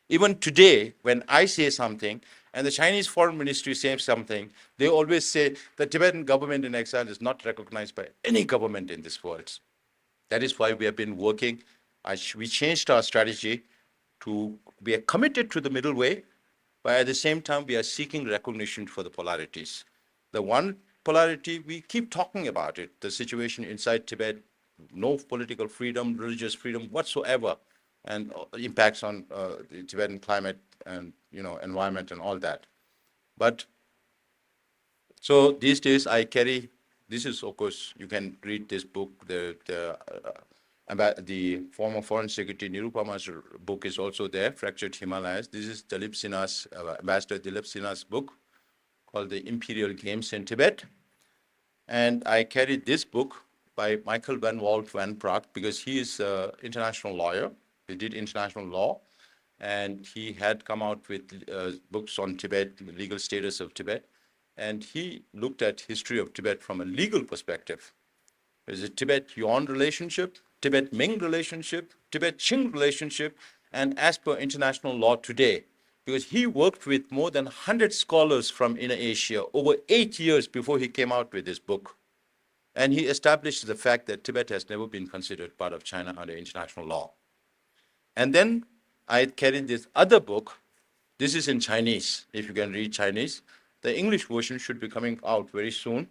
Even today, when I say something, and the Chinese Foreign Ministry says something, they always say the Tibetan government in exile is not recognized by any government in this world. That is why we have been working. We changed our strategy to be committed to the middle way, but at the same time, we are seeking recognition for the polarities. The one polarity, we keep talking about it, the situation inside Tibet, no political freedom, religious freedom whatsoever, and impacts on the Tibetan climate and environment and all that. But so these days I carry, this is of course, you can read this book, the former Foreign Secretary Nirupama's book is also there, Fractured Himalayas. This is Dilip Sinha's, Ambassador Dilip Sinha's book called The Imperial Games in Tibet. And I carried this book by Michael van Walt van Praag because he is an international lawyer. He did international law, and he had come out with books on Tibet, the legal status of Tibet, and he looked at history of Tibet from a legal perspective. There's a Tibet-Yuan relationship, Tibet-Ming relationship, Tibet-Qing relationship, and as per international law today, because he worked with more than 100 scholars from Inner Asia over 8 years before he came out with this book. And he established the fact that Tibet has never been considered part of China under international law. And then I carried this other book. This is in Chinese, if you can read Chinese. The English version should be coming out very soon.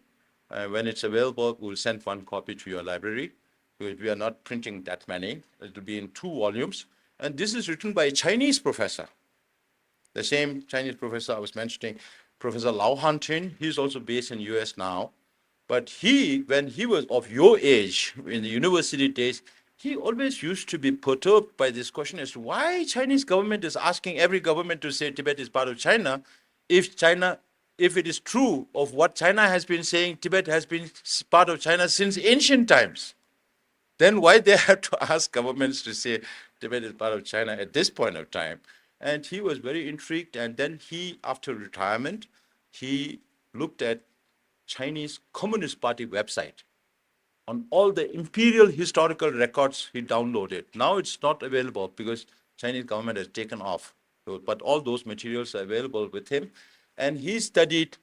When it's available, we'll send one copy to your library, because we are not printing that many. It will be in 2 volumes. And this is written by a Chinese professor. The same Chinese professor I was mentioning, Professor Lau Han Tin, he's also based in US now. But when he was of your age, in the university days, he always used to be perturbed by this question as to why Chinese government is asking every government to say Tibet is part of China, if it is true of what China has been saying, Tibet has been part of China since ancient times. Then why they have to ask governments to say Tibet is part of China at this point of time? And he was very intrigued. And then he, after retirement, he looked at Chinese Communist Party website on all the imperial historical records he downloaded. Now it's not available because Chinese government has taken off. So, but all those materials are available with him. And he studied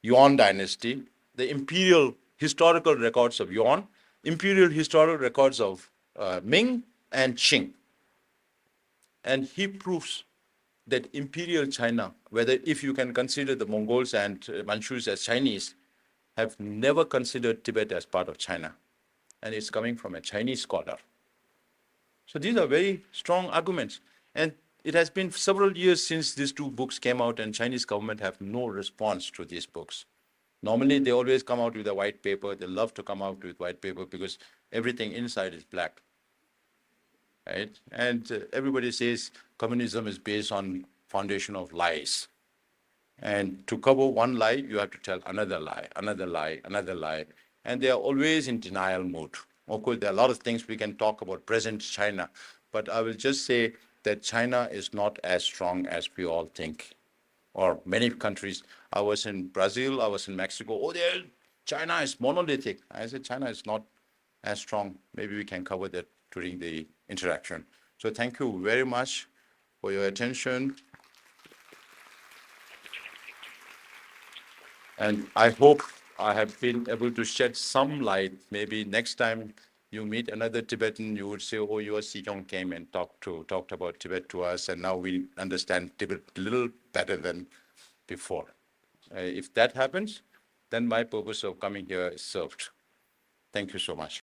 Yuan dynasty, the imperial historical records of Yuan, imperial historical records of Ming and Qing. And he proves that imperial China, whether if you can consider the Mongols and Manchus as Chinese, have never considered Tibet as part of China. And it's coming from a Chinese scholar. So these are very strong arguments. And it has been several years since these two books came out, and Chinese government have no response to these books. Normally, they always come out with a white paper. They love to come out with white paper because everything inside is black, right? And everybody says communism is based on foundation of lies. And to cover one lie, you have to tell another lie, another lie, another lie. And they are always in denial mode. Of course, there are a lot of things we can talk about present China, but I will just say that China is not as strong as we all think, or many countries. I was in Brazil, I was in Mexico. Oh, China is monolithic. I said, China is not as strong. Maybe we can cover that during the interaction. So thank you very much for your attention. And I hope I have been able to shed some light. Maybe next time you meet another Tibetan, you would say, oh, your Sikyong came and talked about Tibet to us, and now we understand Tibet a little better than before. If that happens, then my purpose of coming here is served. Thank you so much.